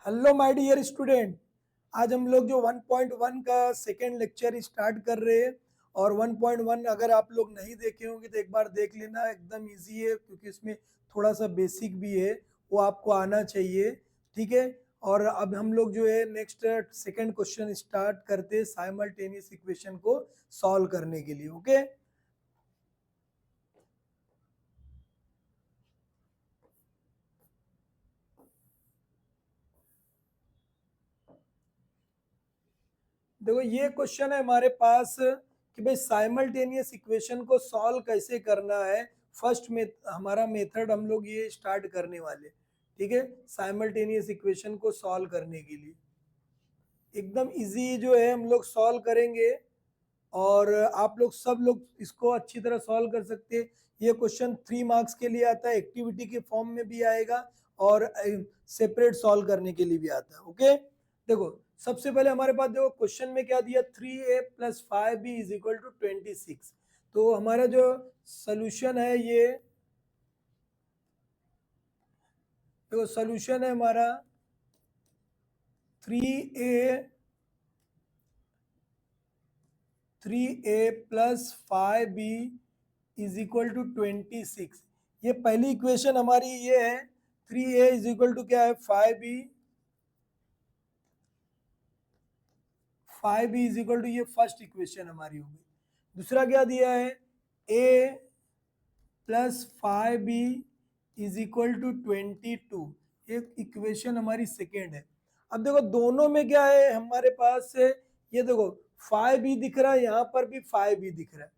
Hello my dear student. आज हम लोग जो 1.1 का सेकेंड लेक्चर स्टार्ट कर रहे हैं। और 1.1 अगर आप लोग नहीं देखे होंगे तो एक बार देख लेना, एकदम इजी है क्योंकि इसमें थोड़ा सा बेसिक भी है, वो आपको आना चाहिए। ठीक है। और अब हम लोग जो है नेक्स्ट सेकेंड क्वेश्चन स्टार्ट करते हैं साइमल्टेनियस इक्वेशन को सॉल्व करने के लिए। ओके। देखो ये क्वेश्चन है हमारे पास कि भाई साइमल्टेनियस इक्वेशन को सॉल्व कैसे करना है। फर्स्ट में हमारा मेथड हम लोग ये स्टार्ट करने वाले। ठीक है। साइमल्टेनियस इक्वेशन को सॉल्व करने के लिए एकदम इजी जो है हम लोग सॉल्व करेंगे। और आप लोग सब लोग इसको अच्छी तरह सॉल्व कर सकते हैं। ये क्वेश्चन 3 मार्क्स के लिए आता है, एक्टिविटी के फॉर्म में भी आएगा और सेपरेट सॉल्व करने के लिए भी आता है। ओके। देखो सबसे पहले हमारे पास देखो क्वेश्चन में क्या दिया, 3a + 5b = 26। तो हमारा जो सोल्यूशन है ये, देखो सोल्यूशन है हमारा 3a + 5b = 26। ये पहली इक्वेशन हमारी ये है। 3a = क्या है, 5b = ये फर्स्ट इक्वेशन हमारी हो गई। दूसरा क्या दिया है, a + 5b = 22। एक इक्वेशन हमारी सेकेंड है। अब देखो दोनों में क्या है हमारे पास, ये देखो 5b दिख रहा है, यहाँ पर भी 5b दिख रहा है।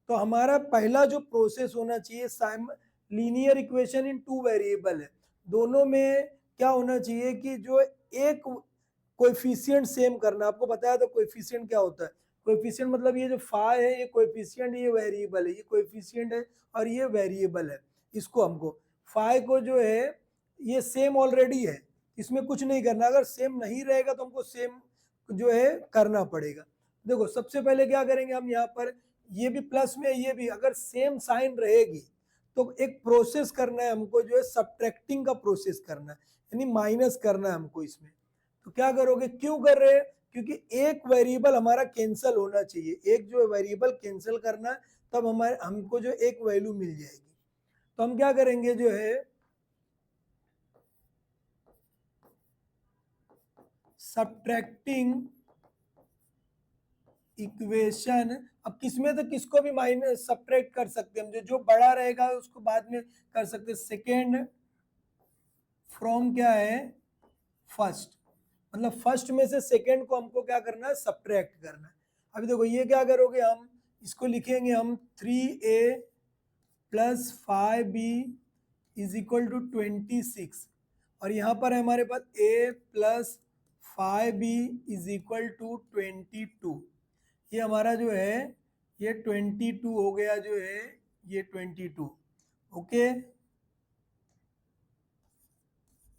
तो हमारा पहला जो प्रोसेस होना चाहिए, लीनियर इक्वेशन इन 2 वेरिएबल है, दोनों में क्या होना चाहिए कि जो एक कोएफिशिएंट सेम करना। आपको बताया तो कोएफिशिएंट क्या होता है। कोएफिशिएंट मतलब ये जो फाई है ये कोएफिशिएंट, ये वेरिएबल है, ये कोएफिशिएंट है और ये वेरिएबल है। इसको हमको फाई को जो है ये सेम ऑलरेडी है, इसमें कुछ नहीं करना। अगर सेम नहीं रहेगा तो हमको सेम जो है करना पड़ेगा। देखो सबसे पहले क्या करेंगे हम, यहाँ पर ये भी प्लस में ये भी अगर सेम साइन रहेगी तो एक प्रोसेस करना है हमको, जो है सब्ट्रैक्टिंग का प्रोसेस करना है, यानी माइनस करना है हमको इसमें। तो क्या करोगे, क्यों कर रहे हैं, क्योंकि एक वेरिएबल हमारा कैंसिल होना चाहिए। एक जो वेरिएबल कैंसिल करना है तब हमारे हमको जो एक वैल्यू मिल जाएगी। तो हम क्या करेंगे जो है सब्ट्रैक्टिंग इक्वेशन। अब किसमें तो किसको भी माइनस सब्ट्रैक्ट कर सकते हैं, जो बड़ा रहेगा उसको बाद में कर सकते हैं। सेकेंड फ्रॉम क्या है, फर्स्ट। मतलब फर्स्ट में से सेकेंड को हमको क्या करना है, सब्ट्रैक्ट करना है। अभी देखो ये क्या करोगे, हम इसको लिखेंगे हम 3a + 5b = 26। और यहाँ पर है हमारे पास a + 5b = 22। ये हमारा जो है ये 22 हो गया, जो है ये 22। ओके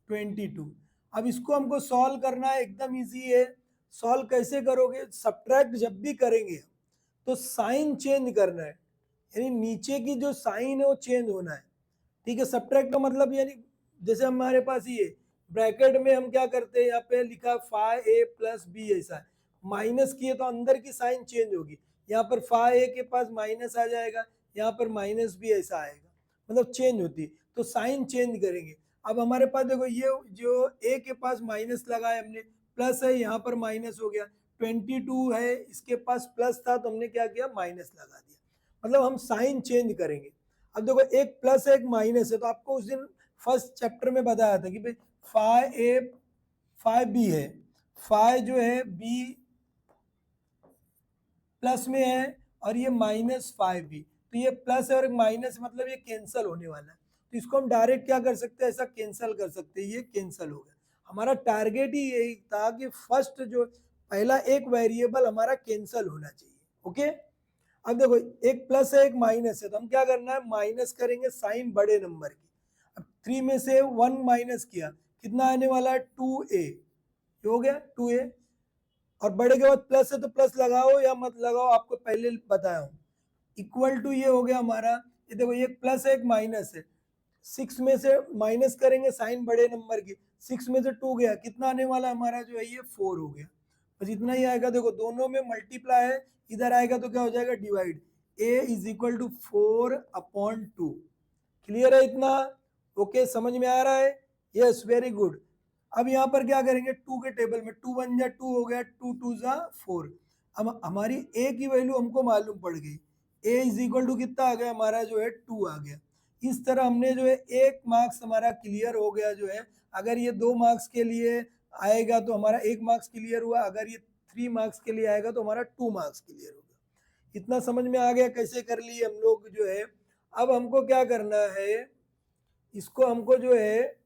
22। अब इसको हमको सॉल्व करना है, एकदम इजी है। सॉल्व कैसे करोगे, सब्ट्रैक्ट जब भी करेंगे तो साइन चेंज करना है, यानी नीचे की जो साइन है वो चेंज होना है। ठीक है। सब्ट्रैक्ट का मतलब यानी जैसे हमारे पास ये ब्रैकेट में हम क्या करते हैं, यहाँ पे लिखा 5a + b, ऐसा है। माइनस किए तो अंदर की साइन चेंज होगी, यहाँ पर 5a के पास माइनस आ जाएगा, यहाँ पर -b ऐसा आएगा, मतलब चेंज होती। तो साइन चेंज करेंगे। अब हमारे पास देखो ये जो a के पास माइनस लगाया हमने, प्लस है, यहाँ पर माइनस हो गया। 22 है, इसके पास प्लस था तो हमने क्या किया, माइनस लगा दिया। मतलब हम साइन चेंज करेंगे। अब देखो एक प्लस है एक माइनस है, तो आपको उस दिन फर्स्ट चैप्टर में बताया था कि भाई 5a 5b है, 5 जो है b प्लस में है और ये -5b। तो ये प्लस है और माइनस, मतलब ये कैंसिल होने वाला है। तो इसको हम डायरेक्ट क्या कर सकते हैं, ऐसा कैंसिल कर सकते हैं, ये कैंसिल हो गया। हमारा टारगेट ही यही था कि फर्स्ट जो पहला एक वेरिएबल हमारा कैंसिल होना चाहिए। ओके। अब देखो एक प्लस है एक माइनस है, तो हम क्या करना है, माइनस करेंगे साइन बड़े नंबर की। अब 3 में से 1 माइनस किया, कितना आने वाला है, 2a। ये हो गया 2a। और बड़े के बाद प्लस है तो प्लस लगाओ या मत लगाओ, आपको पहले बताया हूँ। इक्वल टू ये हो गया हमारा, ये देखो ये प्लस है एक माइनस है। 6 में से माइनस करेंगे साइन बड़े नंबर की, 6 में से 2 गया, कितना आने वाला हमारा जो है ये 4 हो गया, बस इतना ही आएगा। देखो दोनों में मल्टीप्लाई है, इधर आएगा तो क्या हो जाएगा divide, a is equal to 4/2। Clear है इतना? ओके, समझ में आ रहा है? Yes, very good. अब यहाँ पर क्या करेंगे, 2 के टेबल में 2 1 जा 2 हो गया, 2 2 जा 4। अब हमारी a की वैल्यू हमको मालूम पड़ गई, a इज इक्वल टू कितना आ गया हमारा जो है 2 आ गया। इस तरह हमने जो है 1 मार्क्स हमारा क्लियर हो गया जो है। अगर ये 2 मार्क्स के लिए आएगा तो हमारा 1 मार्क्स क्लियर हुआ, अगर ये 3 मार्क्स के लिए आएगा तो हमारा 2 मार्क्स क्लियर होगा। इतना समझ में आ गया कैसे कर लिए हम लोग जो है। अब हमको क्या करना है, इसको हमको जो है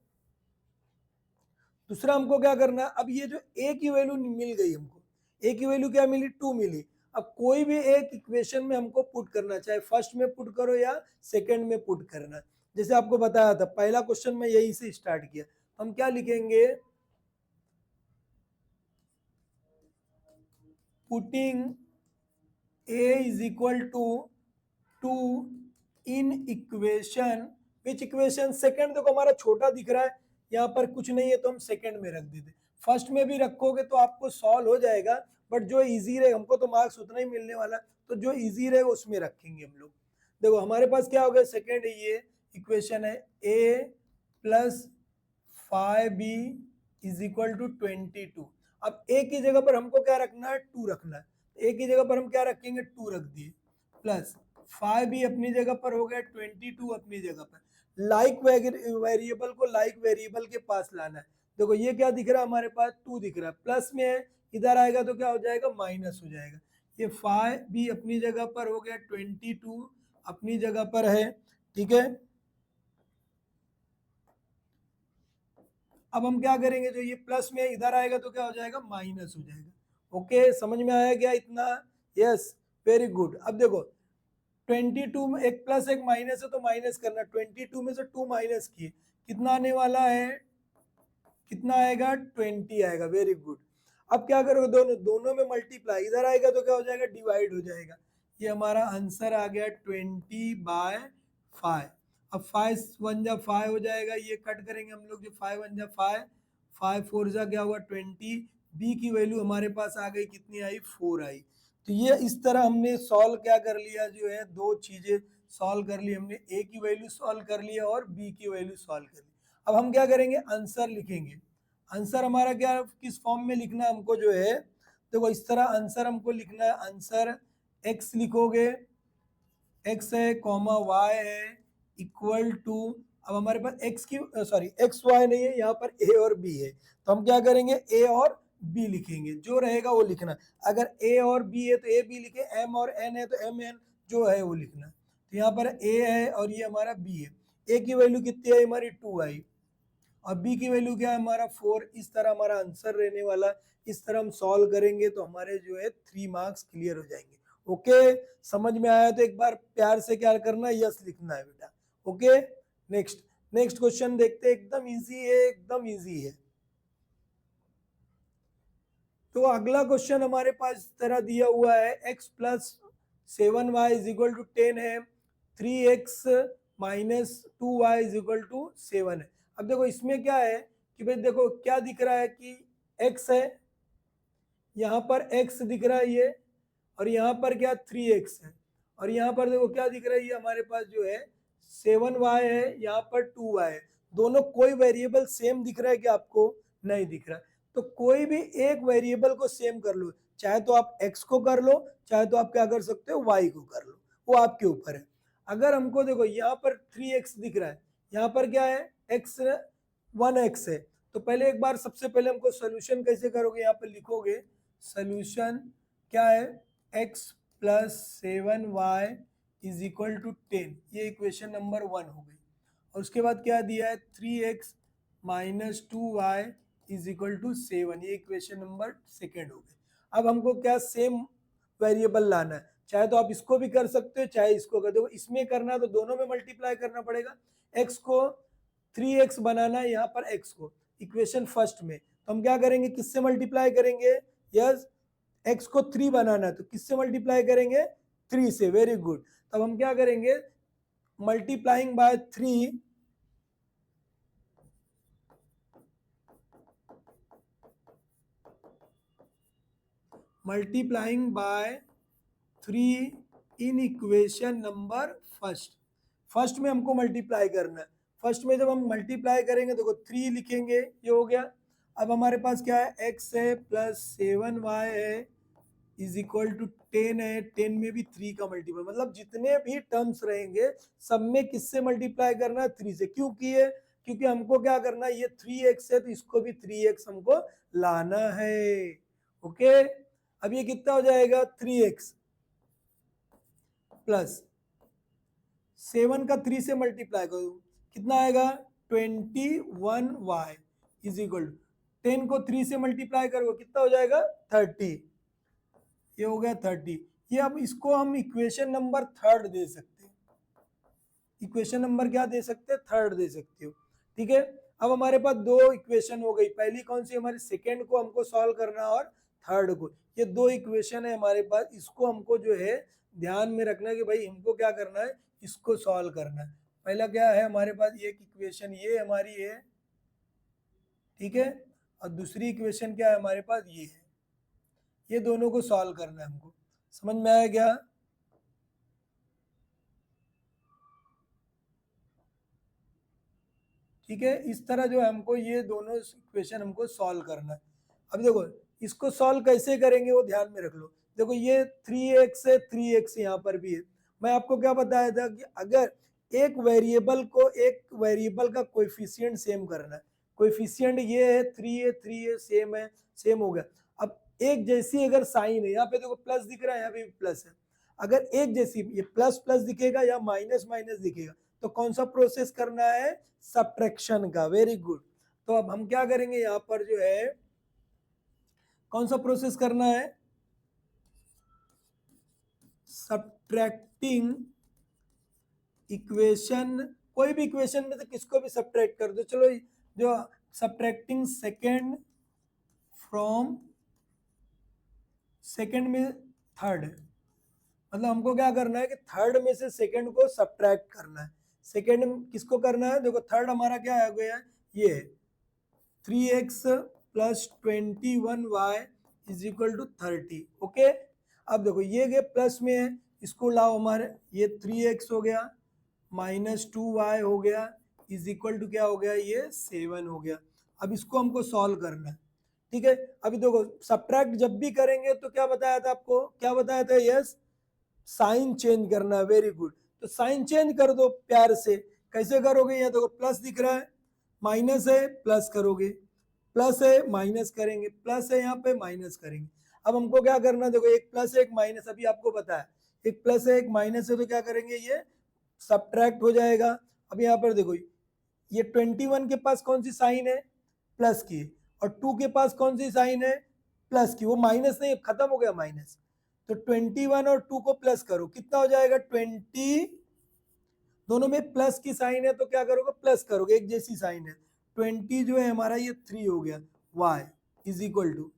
दूसरा हमको क्या करना है, अब ये जो a की वैल्यू मिल गई हमको, a की वैल्यू क्या मिली, 2 मिली। अब कोई भी एक इक्वेशन में हमको पुट करना, चाहे फर्स्ट में पुट करो या सेकंड में पुट करना। जैसे आपको बताया था पहला क्वेश्चन में यही से स्टार्ट किया, तो हम क्या लिखेंगे, putting a is equal to 2 in equation, which equation, second देखो हमारा छोटा दिख रहा है, यहाँ पर कुछ नहीं है तो हम सेकंड में रख देते। फर्स्ट में भी रखोगे तो आपको सॉल्व हो जाएगा, बट जो इजी रहे, हमको तो मार्क्स उतना ही मिलने वाला, तो जो इजी रहेगा उसमें रखेंगे हम लोग। देखो हमारे पास क्या हो गया, सेकंड ये इक्वेशन है a plus 5b is equal to 22। अब a की जगह पर हमको क्या रखना है, 2 रखना है। a की जगह पर हम क्या रखेंगे, 2 रख दिए, प्लस 5b अपनी जगह पर हो गया, 22 अपनी जगह पर। लाइक वेरिएबल को लाइक वेरिएबल के पास लाना है। देखो ये क्या दिख रहा है हमारे पास, 2 दिख रहा है, प्लस में है, इधर आएगा तो क्या हो जाएगा, माइनस हो जाएगा। ये 5b अपनी जगह पर हो गया, 22 अपनी जगह पर है, ठीक है। अब हम क्या करेंगे, जो ये प्लस में इधर आएगा तो क्या हो जाएगा, माइनस हो जाएगा। ओके, समझ में आया क्या इतना? Yes, very good. अब देखो 22 में एक प्लस एक माइनस है तो माइनस करना, 22 में से 2 माइनस किए, कितना आने वाला है, कितना आएगा, 20 आएगा, वेरी गुड। अब क्या करोगे, दोनों दोनों में मल्टीप्लाई, इधर आएगा तो क्या हो जाएगा, डिवाइड हो जाएगा। ये हमारा आंसर आ गया 20/5। अब 5 1 जा 5 हो जाएगा, ये कट करेंगे हम लोग, जो 5 1 जा 5, 5 4 जा क्या हुआ 20। बी की वैल्यू हमारे पास आ गई, कितनी आई, 4 आई। तो ये इस तरह हमने सॉल्व क्या कर लिया जो है, दो चीजें सॉल्व कर ली हमने, ए की वैल्यू सॉल्व कर लिया और बी की वैल्यू सॉल्व कर ली। अब हम क्या करेंगे, आंसर लिखेंगे। आंसर हमारा क्या, किस फॉर्म में लिखना है हमको जो है, देखो इस तरह आंसर हमको लिखना है। आंसर x लिखोगे, x है कॉमा y है इक्वल टू, अब हमारे पास x की सॉरी x y नहीं है, यहाँ पर a और b है, तो हम क्या करेंगे, a और b लिखेंगे, जो रहेगा वो लिखना। अगर a और b है तो a b लिखे, m और n है तो m n जो है वो लिखना। तो यहाँ पर a है और ये हमारा b है। a की वैल्यू कितनी आई हमारी, 2 आई, और बी की वैल्यू क्या है हमारा 4। इस तरह हमारा आंसर रहने वाला, इस तरह हम सॉल्व करेंगे तो हमारे जो है 3 मार्क्स क्लियर हो जाएंगे। ओके, समझ में आया तो एक बार प्यार से क्या करना है, यस लिखना है बेटा। ओके, नेक्स्ट नेक्स्ट क्वेश्चन देखते हैं, एकदम इजी है, एकदम इजी है। तो अगला क्वेश्चन हमारे पास इस तरह दिया हुआ है, x plus 7y is equal to 10 है, 3x minus 2y is equal to 7 है। अब देखो इसमें क्या है कि भाई देखो क्या दिख रहा है कि x है, यहाँ पर x दिख रहा है ये, और यहाँ पर क्या 3x है, और यहाँ पर देखो क्या दिख रहा है, ये हमारे पास जो है 7y है, यहाँ पर 2y है। दोनों कोई वेरिएबल सेम दिख रहा है कि आपको, नहीं दिख रहा है। तो कोई भी एक वेरिएबल को सेम कर लो, चाहे तो आप x को कर लो, चाहे तो आप क्या कर सकते हो, y को कर लो, वो आपके ऊपर है। अगर हमको देखो यहाँ पर 3x दिख रहा है, यहाँ पर क्या है, x 1x है, तो पहले एक बार सबसे पहले हमको सोल्यूशन कैसे करोगे, यहाँ पर लिखोगे सोल्यूशन क्या है, x plus 7y is equal to 10, ये इक्वेशन नंबर 1 हो गई। और उसके बाद क्या दिया है, 3x minus 2y is equal to 7, ये इक्वेशन नंबर 2 हो गई। अब हमको क्या सेम वेरिएबल लाना है, चाहे तो आप इसको भी कर सकते हो, चाहे इसको कर दो। इसमें करना है तो दोनों में मल्टीप्लाई करना पड़ेगा, x को 3x बनाना है यहाँ पर x को इक्वेशन फर्स्ट में, तो हम क्या करेंगे, किससे मल्टीप्लाई करेंगे, यस x को 3 बनाना है तो किससे मल्टीप्लाई करेंगे, 3 से, वेरी गुड। तब हम क्या करेंगे, multiplying by 3, multiplying by 3 in equation number first. First में हमको मल्टीप्लाई करना है। फर्स्ट में जब हम मल्टीप्लाई करेंगे देखो 3 लिखेंगे, ये हो गया। अब हमारे पास क्या है, x है प्लस 7y है इज इक्वल टू 10 है। 10 में भी 3 का मल्टीप्लाई, मतलब जितने भी टर्म्स रहेंगे सब में किससे मल्टीप्लाई करना है, 3 से। क्यों किए, क्योंकि हमको क्या करना है, ये 3x है तो इसको भी 3x हमको लाना है। ओके, अब ये कितना हो जाएगा, 3x प्लस 7 का 3 से मल्टीप्लाई करो कितना आएगा, 21y इज इक्वल टू 10 को 3 से मल्टीप्लाई करो कितना हो जाएगा, 30। ये हो गया 30। ये अब इसको हम इक्वेशन नंबर थर्ड दे सकते हैं। इक्वेशन नंबर क्या दे सकते हैं, थर्ड दे सकते हो। ठीक है, अब हमारे पास दो इक्वेशन हो गई। पहली कौन सी, हमारी सेकेंड को हमको सॉल्व करना और थर्ड को। ये दो इक्वेशन है हमारे पास, इसको हमको जो है ध्यान में रखना है कि भाई हमको क्या करना है, इसको सॉल्व करना है। पहला क्या है हमारे पास, एक इक्वेशन ये हमारी है, ठीक है, और दूसरी इक्वेशन क्या है हमारे पास, ये है। ये दोनों को सॉल्व करना है हमको। समझ में आया क्या, ठीक है। इस तरह जो है हमको ये दोनों इक्वेशन हमको सॉल्व करना है। अब देखो इसको सॉल्व कैसे करेंगे वो ध्यान में रख लो। देखो ये 3x है, 3x यहाँ पर भी है। मैं आपको क्या बताया था कि अगर एक वेरिएबल का कोएफिशिएंट सेम करना है, कोएफिशिएंट ये है 3 है, 3 है, सेम हो गया। अब एक जैसी अगर साइन है, यहाँ पे देखो प्लस दिख रहा है, यहाँ पे प्लस है। अगर एक जैसी ये प्लस प्लस दिखेगा या माइनस माइनस दिखेगा, तो कौन सा प्रोसेस करना है, सब्ट्रैक्शन का। Very good. तो अब हम क्या करेंगे, यहाँ पर जो है कौन सा प्रोसेस करना है, सब्ट्रैक्टिंग इक्वेशन। कोई भी इक्वेशन में से किसको भी सब्ट्रैक्ट कर दो, चलो जो सब्ट्रैक्टिंग सेकेंड फ्रॉम सेकेंड में थर्ड है, मतलब हमको क्या करना है कि थर्ड में से सेकेंड को सब्ट्रैक्ट करना है। सेकेंड किसको करना है, देखो थर्ड हमारा क्या आ गया है, ये 3x plus 21y is equal to 30। Okay, अब देखो ये प्लस में है, इसको लाओ हमारे, ये 3x हो गया माइनस 2y हो गया इज इक्वल टू क्या हो गया, ये 7 हो गया। अब इसको हमको सॉल्व करना है। ठीक है, अभी देखो सब्ट्रैक्ट जब भी करेंगे तो क्या बताया था आपको, क्या बताया था, यस साइन चेंज करना। वेरी गुड, तो साइन चेंज कर दो प्यार से। कैसे करोगे, यहाँ देखो प्लस दिख रहा है, माइनस है प्लस करोगे, प्लस है माइनस करेंगे, प्लस है यहाँ पे माइनस करेंगे। अब हमको क्या करना, देखो एक प्लस है एक माइनस, अभी आपको पता है एक प्लस है एक माइनस है, तो क्या करेंगे, ये सब्ट्रैक्ट हो जाएगा। अब यहाँ पर देखो ये 21 के पास कौन सी साइन है, प्लस की, और 2 के पास कौन सी साइन है, प्लस की। वो माइनस नहीं, खत्म हो गया माइनस। तो 21 और 2 को प्लस करो कितना हो जाएगा, 20। दोनों में प्लस की साइन है तो क्या करोगे, प्लस करोगे, एक जैसी साइन है। 20 जो है हमारा ये 3 हो गया, y इज इक्वल टू,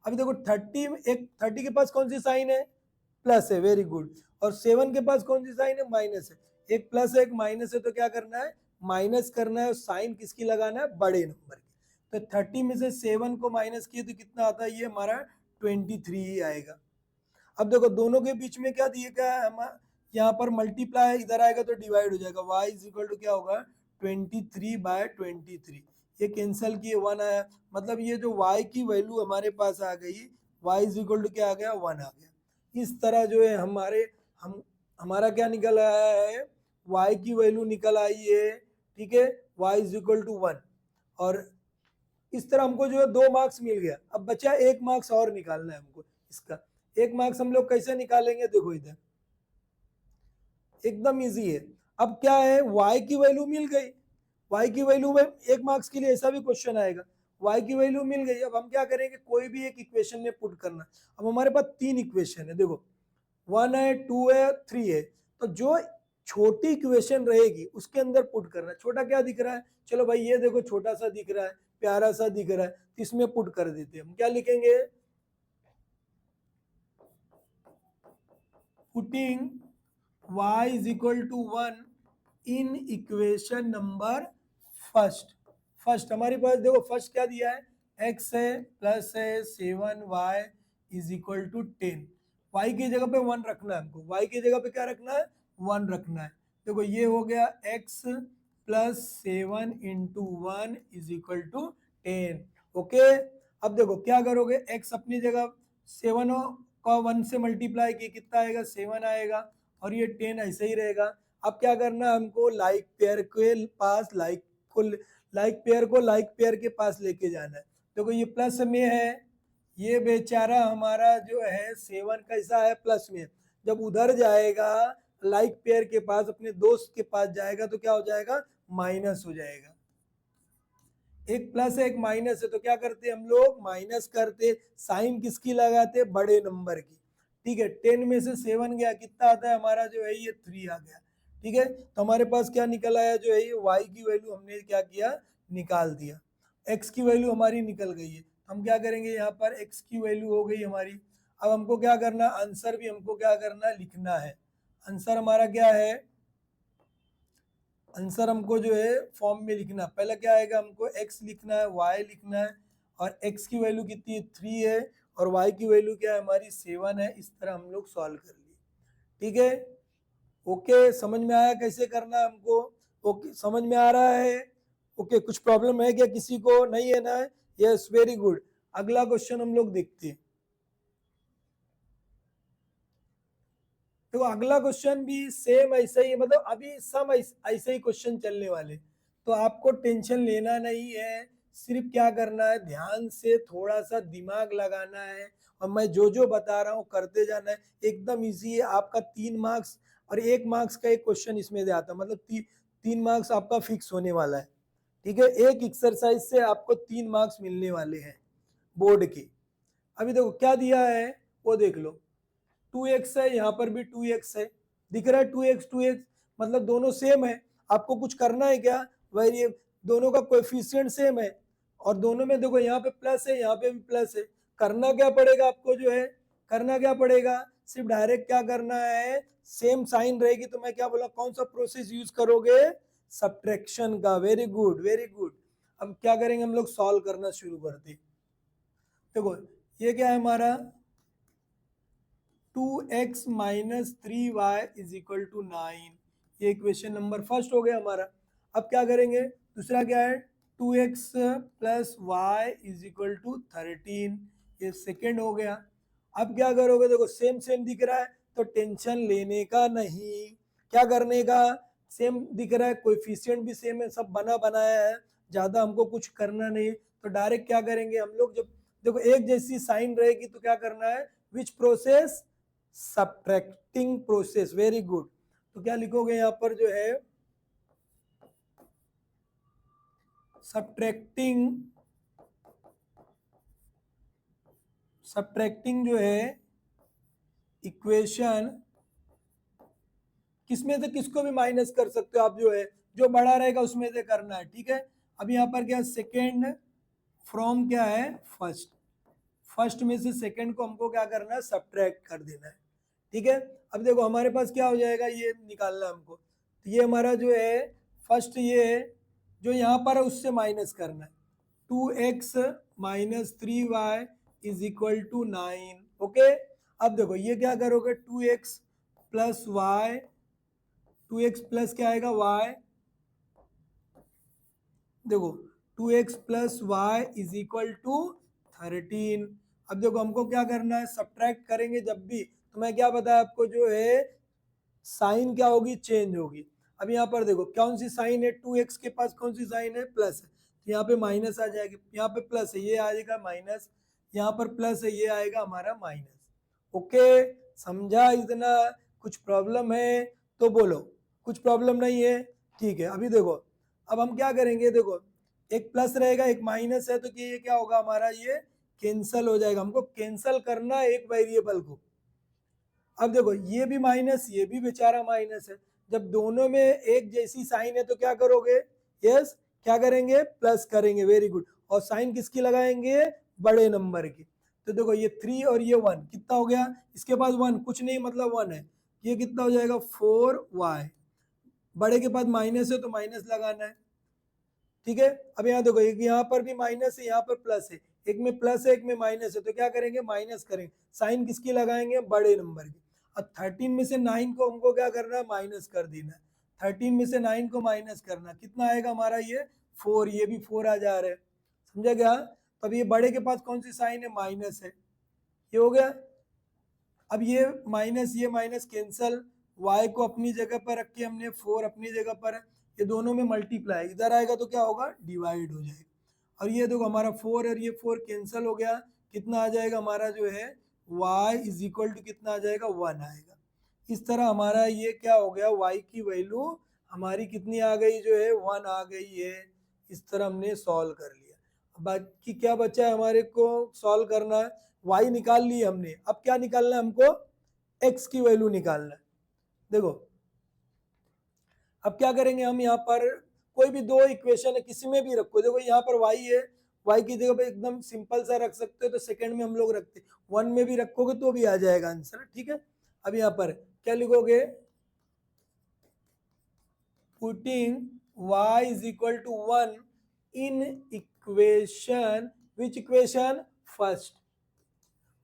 अभी देखो 30, एक 30 के पास कौन सी साइन है, प्लस है, वेरी गुड। और 7 के पास कौन सी साइन है, माइनस है। एक प्लस है एक माइनस है, तो क्या करना है, माइनस करना है, और साइन किसकी लगाना है, बड़े नंबर की। तो 30 में से 7 को माइनस किए तो कितना आता है, ये हमारा 23 ही आएगा। अब देखो दोनों के बीच में क्या दिए क्या है, हम यहाँ पर मल्टीप्लाई इधर आएगा तो डिवाइड हो जाएगा। y इज इक्वल टू क्या होगा, 23/23। ये कैंसिल किए 1 आया, मतलब ये जो y की वैल्यू हमारे पास आ गई, y इज इक्वल टू क्या आ गया, 1 आ गया। इस तरह जो है हमारा क्या निकल आया है, y की वैल्यू निकल आई है। ठीक है, y इज इक्वल टू 1। और इस तरह हमको जो है 2 मार्क्स मिल गया। अब बचा 1 मार्क्स और निकालना है हमको। इसका 1 मार्क्स हम लोग कैसे निकालेंगे, देखो इधर एकदम इजी है। अब क्या है, y की वैल्यू मिल गई, y की वैल्यू में 1 मार्क्स के लिए ऐसा भी क्वेश्चन आएगा, y की वैल्यू मिल गई। अब हम क्या करेंगे, कोई भी एक इक्वेशन में पुट करना। अब हमारे पास 3 इक्वेशन है, देखो 1 है 2 है 3 है, तो जो छोटी इक्वेशन रहेगी उसके अंदर पुट करना। छोटा क्या दिख रहा है, चलो भाई ये देखो छोटा सा दिख रहा है, प्यारा सा दिख रहा है, तो इसमें पुट कर देते हैं। हम क्या लिखेंगे, putting y is equal to 1 in equation number first. First हमारे पास देखो फर्स्ट क्या दिया है, x है प्लस है 7y is equal to 10। Y की जगह पे 1 रखना है हमको, वाई की जगह पे क्या रखना है, 1 रखना है। देखो ये हो गया x plus 7 into 1 is equal to 10। Okay, अब देखो क्या करोगे, x अपनी जगह 7 का 1 से मल्टीप्लाई किए कितना आएगा, 7 आएगा, और ये 10 ऐसे ही रहेगा। अब क्या करना है हमको, लाइक पेयर के पास लाइक पेयर के पास लेके जाना है। देखो ये प्लस में है, ये बेचारा हमारा जो है 7 कैसा है, प्लस में। जब उधर जाएगा लाइक पेयर के पास, अपने दोस्त के पास जाएगा तो क्या हो जाएगा, माइनस हो जाएगा। एक प्लस है एक माइनस है, तो क्या करते हम लोग, माइनस करते, साइन किसकी लगाते, बड़े नंबर की। ठीक है, 10 में से 7 गया, कितना आता है हमारा जो है ये 3 आ गया। ठीक है, तो हमारे पास क्या निकल आया, जो है ये y की वैल्यू हमने क्या किया, निकाल दिया। x की वैल्यू हमारी निकल गई है, हम क्या करेंगे, यहाँ पर x की वैल्यू हो गई हमारी। अब हमको क्या करना, आंसर भी हमको क्या करना, लिखना है। आंसर हमारा क्या है, आंसर हमको जो है फॉर्म में लिखना, पहले क्या आएगा, हमको x लिखना है, y लिखना है, और x की वैल्यू कितनी है, 3 है, और y की वैल्यू क्या है हमारी, 7 है। इस तरह हम लोग सॉल्व कर लिए। ठीक है, ओके, समझ में आया कैसे करना है हमको, ओके समझ में आ रहा है। ओके, कुछ प्रॉब्लम है क्या किसी को, नहीं है ना, यस वेरी गुड। अगला क्वेश्चन हम लोग देखते हैं। तो अगला क्वेश्चन भी सेम ऐसा ही, मतलब अभी सब ऐसे ही क्वेश्चन चलने वाले, तो आपको टेंशन लेना नहीं है, सिर्फ क्या करना है, ध्यान से थोड़ा सा दिमाग लगाना है, और मैं जो जो बता रहा हूँ करते जाना है। एकदम इजी है, आपका 3 मार्क्स और 1 मार्क्स का एक क्वेश्चन इसमें से आता है, मतलब 3 मार्क्स आपका फिक्स होने वाला है। ठीक है, एक एक्सरसाइज से आपको 3 मार्क्स मिलने वाले हैं बोर्ड के। अभी देखो क्या दिया है वो देख लो, 2x है, यहाँ पर भी 2x है, दिख रहा है 2x मतलब दोनों सेम है। आपको कुछ करना है क्या, वही दोनों का कोएफिशिएंट सेम है, और दोनों में देखो यहाँ पे प्लस है, यहाँ पे भी प्लस है। करना क्या पड़ेगा आपको, जो है करना क्या पड़ेगा, सिर्फ डायरेक्ट क्या करना है, सेम साइन रहेगी तो मैं क्या बोला, कौन सा प्रोसेस यूज करोगे, सब्ट्रैक्शन का। Very good very good. अब क्या करेंगे हम लोग, सॉल्व करना शुरू करते। देखो ये क्या है हमारा, 2x minus 3y is equal to 9, ये इक्वेशन नंबर फर्स्ट हो गया हमारा। अब क्या करेंगे, दूसरा क्या है, 2x plus y is equal to 13, ये सेकेंड हो गया। अब क्या करोगे, देखो सेम सेम दिख रहा है तो टेंशन लेने का नहीं, क्या करने का, सेम दिख रहा है, कोएफिशिएंट भी सेम है, सब बना बनाया है, ज़्यादा हमको कुछ करना नहीं। तो डायरेक्ट क्या करेंगे हम लोग, जब देखो एक जैसी साइन रहेगी तो क्या करना है, which process, subtracting process. Very good. तो क्या लिखोगे यहाँ पर जो है, सब्ट्रैक्टिंग, सब्ट्रैक्टिंग जो है इक्वेशन, किसमें से किसको भी माइनस कर सकते हो आप, जो है जो बड़ा रहेगा उसमें से करना है। ठीक है, अब यहाँ पर क्या, सेकेंड फ्रॉम क्या है, फर्स्ट, फर्स्ट में से सेकेंड को हमको क्या करना है, सब्ट्रैक्ट कर देना है। ठीक है, अब देखो हमारे पास क्या हो जाएगा, ये निकालना हमको, तो ये हमारा जो है फर्स्ट, ये जो यहाँ पर है उससे माइनस करना है, 2x minus 3y is equal to 9। Okay, अब देखो ये क्या करोगे, 2x plus Y, 2x plus क्या आएगा y, देखो 2x plus y is equal to 13। अब देखो हमको क्या करना है, सब्ट्रैक्ट करेंगे जब भी, तो मैं क्या बताया आपको, जो है साइन क्या होगी, चेंज होगी। अब यहाँ पर देखो कौन सी साइन है, 2x के पास कौन सी साइन है, प्लस है, तो यहाँ पे माइनस आ जाएगी, यहाँ पे प्लस है ये आएगा माइनस, यहाँ पर प्लस है ये आएगा हमारा माइनस। ओके, समझा इतना, कुछ प्रॉब्लम है तो बोलो, कुछ प्रॉब्लम नहीं है। ठीक है, अभी देखो अब हम क्या करेंगे, देखो एक प्लस रहेगा एक माइनस है, तो कि ये क्या होगा हमारा, ये कैंसल हो जाएगा, हमको कैंसल करना है एक वेरिएबल को। अब देखो ये भी माइनस, ये भी बेचारा माइनस है, जब दोनों में एक जैसी साइन है तो क्या करोगे, यस क्या करेंगे, प्लस करेंगे। वेरी गुड, और साइन किसकी लगाएंगे, बड़े नंबर की। तो देखो ये 3 और ये 1 कितना हो गया, इसके पास 1 कुछ नहीं मतलब 1 है, ये कितना हो जाएगा 4y, बड़े के पास माइनस है तो माइनस लगाना है। ठीक है, अब यहाँ देखो एक यहाँ पर भी माइनस है यहाँ पर प्लस है, एक में प्लस है एक में माइनस है, तो क्या करेंगे माइनस करेंगे, साइन किसकी लगाएंगे बड़े नंबर की। अब 13 में से 9 को हमको क्या करना है माइनस कर देना है, 13 में से 9 को माइनस करना, कितना आएगा हमारा ये 4, ये भी 4 आ जा रहा है, समझा क्या। तब ये बड़े के पास कौन सी साइन है माइनस है, ये हो गया। अब ये माइनस कैंसल, y को अपनी जगह पर रख के हमने 4 अपनी जगह पर है, ये दोनों में मल्टीप्लाई, इधर आएगा तो क्या होगा डिवाइड हो जाएगा। और ये देखो हमारा 4 और ये 4 कैंसल हो गया, कितना आ जाएगा हमारा जो है y इज इक्वल टू कितना आ जाएगा 1 आएगा। इस तरह हमारा ये क्या हो गया y की वैल्यू हमारी कितनी आ गई जो है 1 आ गई है। इस तरह हमने सॉल्व कर लिया। बाकी क्या बचा है हमारे को सॉल्व करना है, y निकाल ली हमने, अब क्या निकालना है हमको x की वैल्यू निकालना है। देखो अब क्या करेंगे हम, यहाँ पर कोई भी दो इक्वेशन है किसी में भी रखो, देखो यहाँ पर y है, y की जगह पे एकदम सिंपल सा रख सकते हो तो सेकंड में हम लोग रखते, 1 में भी रखोगे तो भी आ जाएगा आंसर, ठीक है। अब यहाँ पर क्या लिखोगे, putting y is equal to 1 in equation, which equation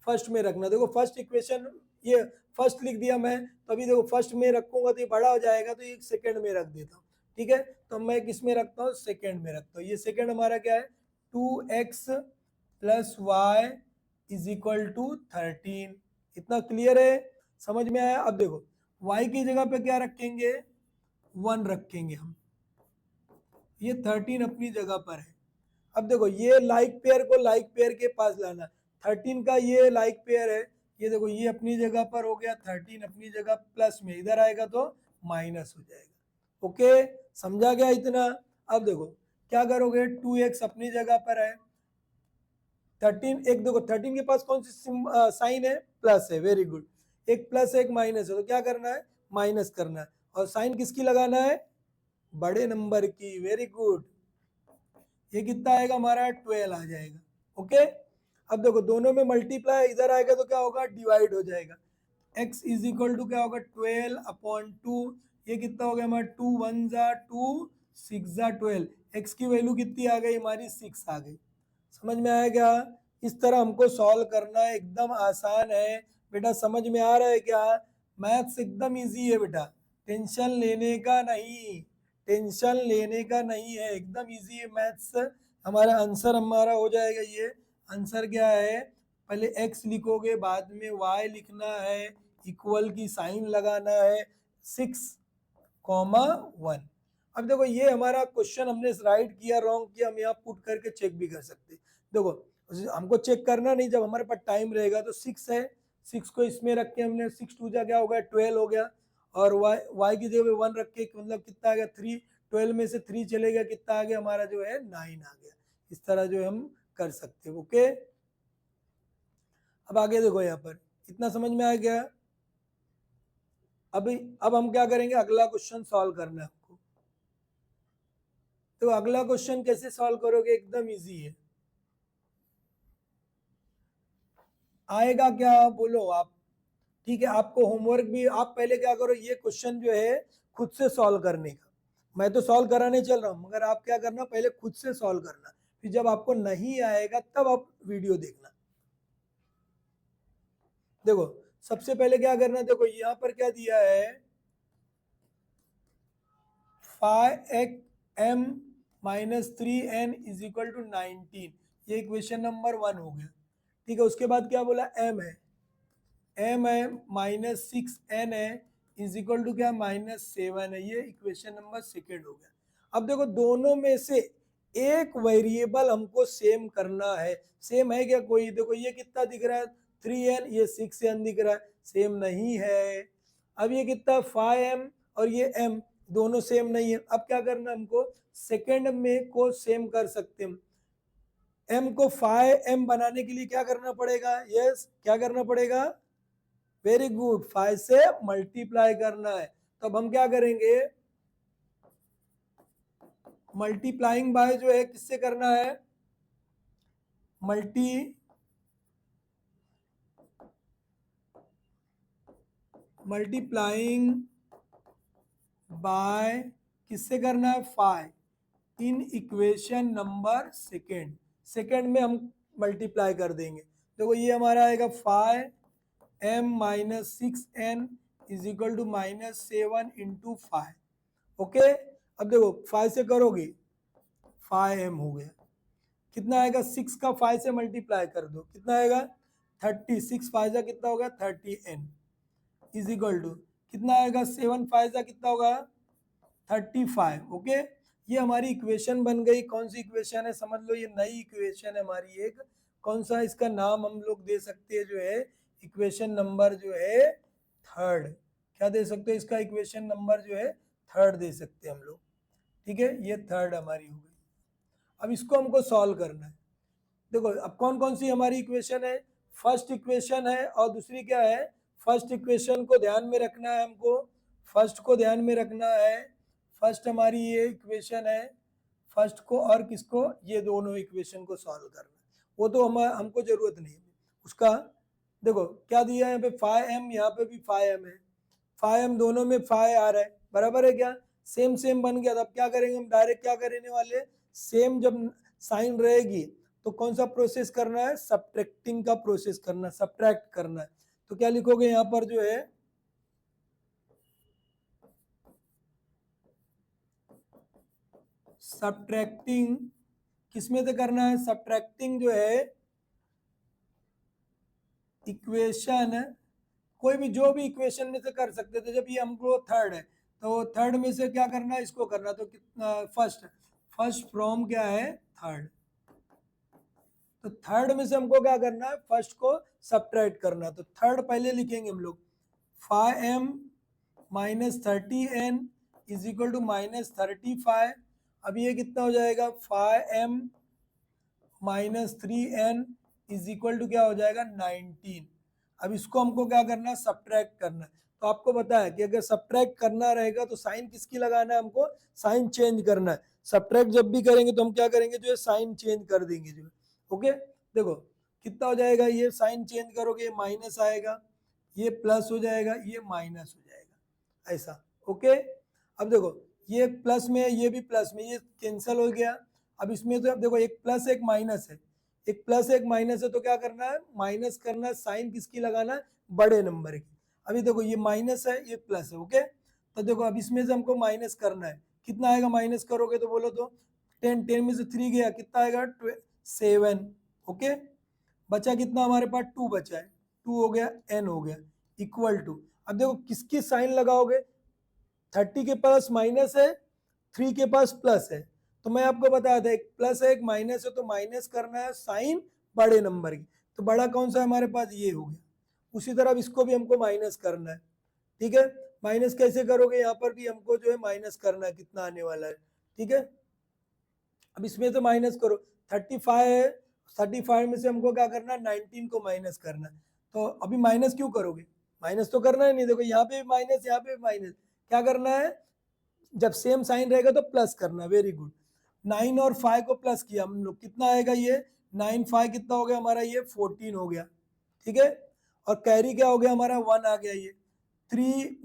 first में रखना। देखो फर्स्ट इक्वेशन ये फर्स्ट लिख दिया मैं, तो अभी देखो फर्स्ट में रखूंगा तो ये बड़ा हो जाएगा, तो ये सेकंड में रख देता हूँ, ठीक है। तो मैं किस में रखता हूँ सेकंड में रखता हूँ। ये सेकंड हमारा क्या है 2x plus y is equal to 13। इतना क्लियर है, समझ में आया। अब देखो y की जगह पे क्या रखेंगे 1 रखेंगे हम, ये 13 अपनी जगह पर है। अब देखो ये लाइक पेयर को लाइक पेयर के पास लाना, 13 का ये लाइक पेयर है, ये देखो ये अपनी जगह पर हो गया 13 अपनी जगह प्लस में, इधर आएगा तो माइनस हो जाएगा। ओके समझा गया इतना। अब देखो क्या करोगे 2x अपनी जगह पर है, 13 एक देखो 13 के पास कौन सी साइन है प्लस है, वेरी गुड, एक प्लस एक माइनस है तो क्या करना है माइनस करना है, और साइन किसकी लगाना है बड़े नंबर की, वेरी गुड। ये कितना आएगा हमारा 12 आ जाएगा। ओके अब देखो दोनों में मल्टीप्लाई इधर आएगा तो क्या होगा डिवाइड हो जाएगा, x इज इक्वल टू क्या होगा 12/2, ये कितना हो गया हमारा 2 1 जा 2 6 जा 12, x की वैल्यू कितनी आ गई हमारी 6 आ गई। समझ में आया क्या, इस तरह हमको सॉल्व करना है, एकदम आसान है बेटा, समझ में आ रहा है क्या। मैथ्स एकदम इजी है बेटा, टेंशन लेने का नहीं, टेंशन लेने का नहीं है, एकदम इजी है मैथ्स। हमारा आंसर हमारा हो जाएगा, ये आंसर क्या है पहले x लिखोगे बाद में y लिखना है, इक्वल की साइन लगाना है 6,1। अब देखो ये हमारा क्वेश्चन हमने राइट किया रॉन्ग किया हम यहाँ पुट करके चेक भी कर सकते हैं। देखो हमको चेक करना नहीं, जब हमारे पास टाइम रहेगा तो 6 है, 6 को इसमें रख के हमने 6 2 जा क्या हो गया 12 हो गया, और y की जगह 1 रख के मतलब कितना आ गया 3, 12 में से 3 चले गया कितना आ गया हमारा जो है 9 आ गया। इस तरह जो है हम कर सकते हैं। ओके अब आगे देखो यहाँ पर इतना समझ में आ गया। अब हम क्या करेंगे अगला क्वेश्चन सॉल्व करना है आपको। तो अगला क्वेश्चन कैसे सॉल्व करोगे एकदम इजी है, आएगा क्या बोलो आप, ठीक है। आपको होमवर्क भी आप पहले क्या करो ये क्वेश्चन जो है खुद से सॉल्व करने का, मैं तो सॉल्व कराने चल रहा हूँ मगर आप क्या करना पहले खुद से सॉल्व करना, फिर जब आपको नहीं आएगा तब आप वीडियो देखना। देखो सबसे पहले क्या करना, देखो यहाँ पर क्या दिया है 5m minus 3n is equal to 19, ये इक्वेशन नंबर 1 हो गया, ठीक है। उसके बाद क्या बोला m है माइनस 6n है इज इक्वल टू क्या -7 है, ये इक्वेशन नंबर सेकेंड हो गया। अब देखो दोनों में से एक वेरिएबल हमको सेम करना है, सेम है क्या कोई, देखो ये कितना दिख रहा है 3n, ये 6n दिख रहा है, सेम नहीं है। अब ये कितना 5m और ये m दोनों सेम नहीं है, अब क्या करना हमको सेकेंड में को सेम कर सकते हैं, m को 5m बनाने के लिए क्या करना पड़ेगा, यस क्या करना पड़ेगा, वेरी गुड 5 से मल्टीप्लाई करना है। तो अब हम क्या करेंगे मल्टीप्लाइंग बाय जो है किससे करना है, मल्टीप्लाइंग बाय किससे करना है 5 इन इक्वेशन नंबर सेकेंड, सेकेंड में हम मल्टीप्लाई कर देंगे। देखो ये हमारा आएगा 5m minus 6n is equal to minus 7 into 5। Okay, अब देखो 5 से करोगे 5m हो गया, कितना आएगा 6 का 5 से मल्टीप्लाई कर दो, कितना आएगा 36, 5 का कितना होगा 30n इज इक्वल टू कितना आएगा 7 5 का कितना होगा 35। ओके, ये हमारी इक्वेशन बन गई। कौन सी इक्वेशन है समझ लो, ये नई इक्वेशन है हमारी एक। कौन सा, इसका नाम हम लोग दे सकते हैं जो है इक्वेशन नंबर जो है थर्ड। क्या दे सकते हैं इसका, इक्वेशन नंबर जो है थर्ड दे सकते हैं हम लोग। ठीक है, ये थर्ड हमारी हो गई। अब इसको हमको सॉल्व करना है। देखो अब कौन कौन सी हमारी इक्वेशन है, फर्स्ट इक्वेशन है और दूसरी क्या है, फर्स्ट इक्वेशन को ध्यान में रखना है हमको, फर्स्ट को ध्यान में रखना है। फर्स्ट हमारी ये इक्वेशन है, फर्स्ट को और किसको, ये दोनों इक्वेशन को सॉल्व करना है। वो तो हमको जरूरत नहीं है उसका। देखो क्या दिया है यहाँ पे 5m, यहाँ पे भी 5m है, 5m दोनों में 5 आ रहा है, बराबर है क्या, सेम सेम बन गया। अब क्या करेंगे हम, डायरेक्ट क्या करने वाले, सेम जब साइन रहेगी तो कौन सा प्रोसेस करना है, सब्ट्रैक्टिंग का प्रोसेस करना, सब्ट्रैक्ट करना है। तो क्या लिखोगे यहाँ पर जो है सब्ट्रैक्टिंग, किसमें से करना है, सब्ट्रैक्टिंग जो है इक्वेशन, कोई भी जो भी इक्वेशन में से कर सकते थे। जब ये हमको थर्ड है तो थर्ड में से क्या करना है, इसको करना, तो कितना फर्स्ट, फर्स्ट फ्रॉम क्या है थर्ड, तो थर्ड में से हमको क्या करना है, फर्स्ट को सब्ट्रैक्ट करना। तो थर्ड पहले लिखेंगे हम लोग 5m minus 30n is equal to minus 35। अब ये कितना हो जाएगा 5m minus 3n is equal to क्या हो जाएगा 19। अब इसको हमको क्या करना है, सब्ट्रैक्ट करना है। तो आपको पता है कि अगर सब्ट्रैक्ट करना रहेगा तो साइन किसकी लगाना है, हमको साइन चेंज करना है। सब्ट्रैक्ट जब भी करेंगे तो हम क्या करेंगे, जो है साइन चेंज कर देंगे जो है। ओके, देखो कितना हो जाएगा, ये साइन चेंज करोगे ये माइनस आएगा, ये प्लस हो जाएगा, ये माइनस हो जाएगा, ऐसा। ओके, अब देखो ये प्लस में है, ये भी प्लस में, ये कैंसिल हो गया। अब इसमें तो अब देखो एक प्लस एक माइनस है, एक प्लस एक माइनस है, तो क्या करना है, माइनस करना है, साइन किसकी लगाना है, बड़े नंबर की। अभी देखो ये माइनस है ये प्लस है। ओके, तो देखो अब इसमें से हमको माइनस करना है, कितना आएगा माइनस करोगे तो बोलो तो 10, 10 में से 3 गया, कितना आएगा 7। ओके, बचा कितना हमारे पास 2 बचा है, 2 हो गया, n हो गया इक्वल टू। अब देखो किसकी साइन लगाओगे, 30 के पास माइनस है, 3 के पास प्लस है, तो मैं आपको बताया था एक प्लस है एक माइनस है, तो माइनस करना है साइन बड़े नंबर की। तो बड़ा कौन सा है हमारे पास, ये हो गया। उसी तरह अब इसको भी हमको माइनस करना है। ठीक है, माइनस कैसे करोगे, यहाँ पर भी हमको जो है माइनस करना है, कितना आने वाला है। ठीक है, अब इसमें तो माइनस करो, 35 है, 35 में से हमको क्या करना है 19 को माइनस करना है। तो अभी माइनस क्यों करोगे, माइनस तो करना है नहीं, देखो यहाँ पे भी माइनस यहाँ पे भी माइनस, क्या करना है, जब सेम साइन रहेगा तो प्लस करना। वेरी गुड, 9 और 5 को प्लस किया हम लोग, कितना आएगा ये 9 5 कितना हो गया हमारा, ये 14 हो गया। ठीक है, और कैरी क्या हो गया हमारा 1 आ गया, ये 3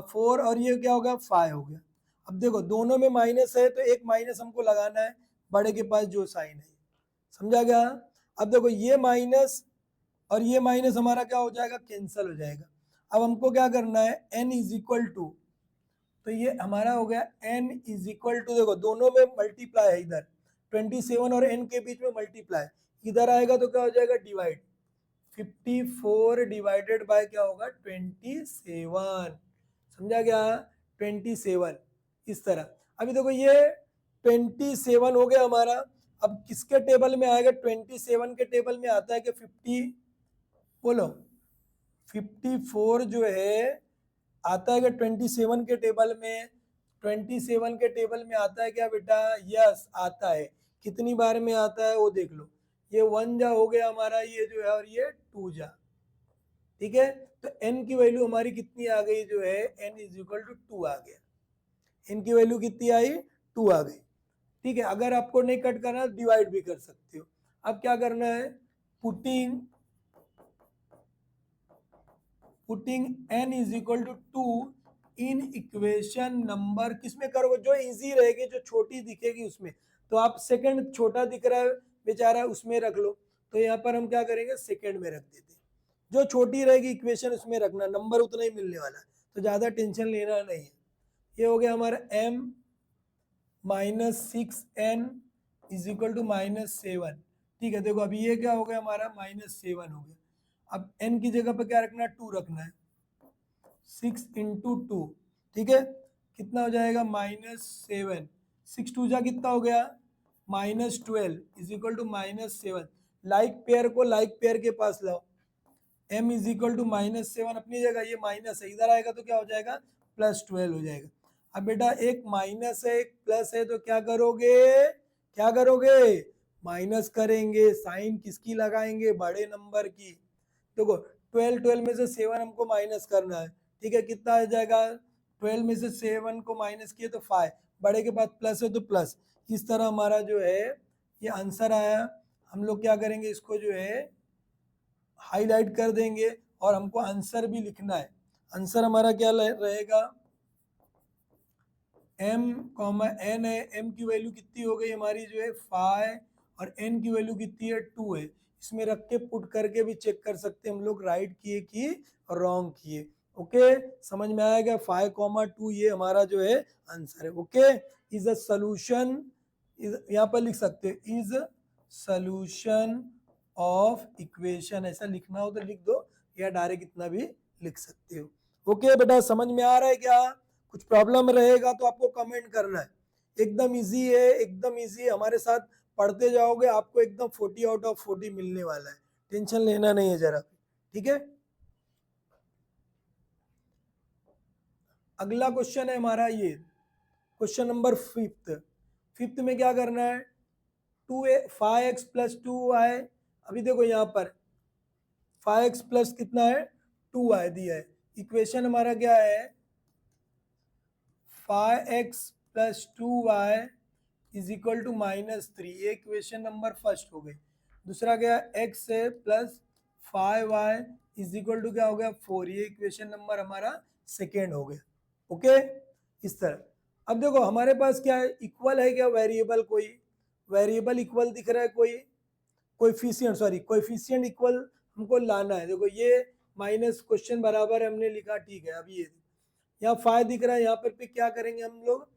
4 और ये क्या हो गया 5 हो गया। अब देखो दोनों में माइनस है तो एक माइनस हमको लगाना है बड़े के पास जो साइन है, समझा गया। अब देखो ये माइनस और ये माइनस हमारा क्या हो जाएगा, कैंसिल हो जाएगा। अब हमको क्या करना है, n इज इक्वल टू, तो ये हमारा हो गया n इज इक्वल टू, देखो दोनों में मल्टीप्लाई है, इधर 27 और n के बीच में मल्टीप्लाई, इधर आएगा तो क्या हो जाएगा डिवाइड, 54 डिवाइडेड बाय क्या होगा 27, समझा गया 27, इस तरह। अभी देखो ये 27 हो गया हमारा। अब किसके टेबल में आएगा, 27 के टेबल में आता है कि 50, बोलो 54 जो है आता है कि 27 के टेबल में, 27 के टेबल में आता है क्या बेटा, यस आता है। कितनी बार में आता है वो देख लो, ये 1 जा हो गया हमारा ये जो है, और ये 2 जा। ठीक है, तो n की वैल्यू हमारी कितनी आ गई जो है, n इज इक्वल टू 2 आ गया, n की वैल्यू कितनी आई 2 आ गई। ठीक है, अगर आपको नहीं कट करना डिवाइड भी कर सकते हो। अब क्या करना है, putting n is equal to 2 in equation number, किसमें करोगे, जो इजी रहेगी जो छोटी दिखेगी उसमें। तो आप सेकंड छोटा दिख रहा है बेचारा उसमें रख लो, तो यहाँ पर हम क्या करेंगे, सेकेंड में रख देते हैं। जो छोटी रहेगी इक्वेशन उसमें रखना, नंबर उतना ही मिलने वाला है, तो ज़्यादा टेंशन लेना नहीं है। ये हो गया हमारा m -6n is equal to -7। ठीक है, देखो अभी ये क्या हो गया हमारा -7 हो गया। अब n की जगह पर क्या रखना है, 2 रखना है। 6 इंटू 2, ठीक है, कितना हो जाएगा -7। 6 2 जा कितना हो गया -12 is equal to -7। Like pair को लाइक पेयर के पास लाओ। m इज इक्वल टू -7 अपनी जगह, ये माइनस है, इधर आएगा तो क्या हो जाएगा +12 हो जाएगा। अब बेटा एक माइनस है एक प्लस है, तो क्या करोगे, क्या करोगे, माइनस करेंगे। साइन किसकी लगाएंगे, बड़े नंबर की। देखो 12 में से 7 हमको माइनस करना है, ठीक है, कितना आ जाएगा, 12 में से 7 को माइनस किए तो 5, बड़े के बाद प्लस है तो प्लस। इस तरह हमारा जो है ये आंसर आया। हम लोग क्या करेंगे, इसको जो है हाईलाइट कर देंगे और हमको आंसर भी लिखना है। आंसर हमारा क्या रहेगा, m n है, m की वैल्यू कितनी हो गई हमारी जो है 5 और n की वैल्यू कितनी है 2 है। इसमें रख के पुट करके भी चेक कर सकते हैं हम लोग राइट किए कि रॉन्ग किए। ओके, समझ में आएगा, 5, 2 ये हमारा जो है आंसर है। ओके, इज अ सोल्यूशन, यहाँ पर लिख सकते हैं इज सोल्यूशन ऑफ इक्वेशन, ऐसा लिखना हो तो लिख दो या डायरेक्ट इतना भी लिख सकते हो। ओके बेटा, समझ में आ रहा है क्या, कुछ प्रॉब्लम रहेगा तो आपको कमेंट करना है। एकदम इजी है, एकदम इजी है, हमारे साथ पढ़ते जाओगे आपको एकदम 40 आउट ऑफ 40 मिलने वाला है, टेंशन लेना नहीं है जरा, ठीक है। अगला क्वेश्चन है हमारा ये क्वेश्चन नंबर 5th में क्या करना है, 5x प्लस 2y। अभी देखो यहाँ पर 5x प्लस कितना है 2y दिया है। इक्वेशन हमारा क्या है 5x plus 2y is equal to -3, ये इक्वेशन नंबर फर्स्ट हो गई। दूसरा क्या x है plus 5y is equal to क्या हो गया 4, ये इक्वेशन नंबर हमारा सेकेंड हो गया। ओके, इस तरह। अब देखो हमारे पास क्या है, इक्वल है क्या वेरिएबल, कोई वेरिएबल इक्वल दिख रहा है, कोई कोएफिशिएंट, सॉरी कोएफिशिएंट इक्वल हमको लाना है। देखो ये माइनस क्वेश्चन बराबर हमने लिखा, ठीक है। अभी ये यहाँ 5 दिख रहा है, यहाँ पर क्या करेंगे हम लोग,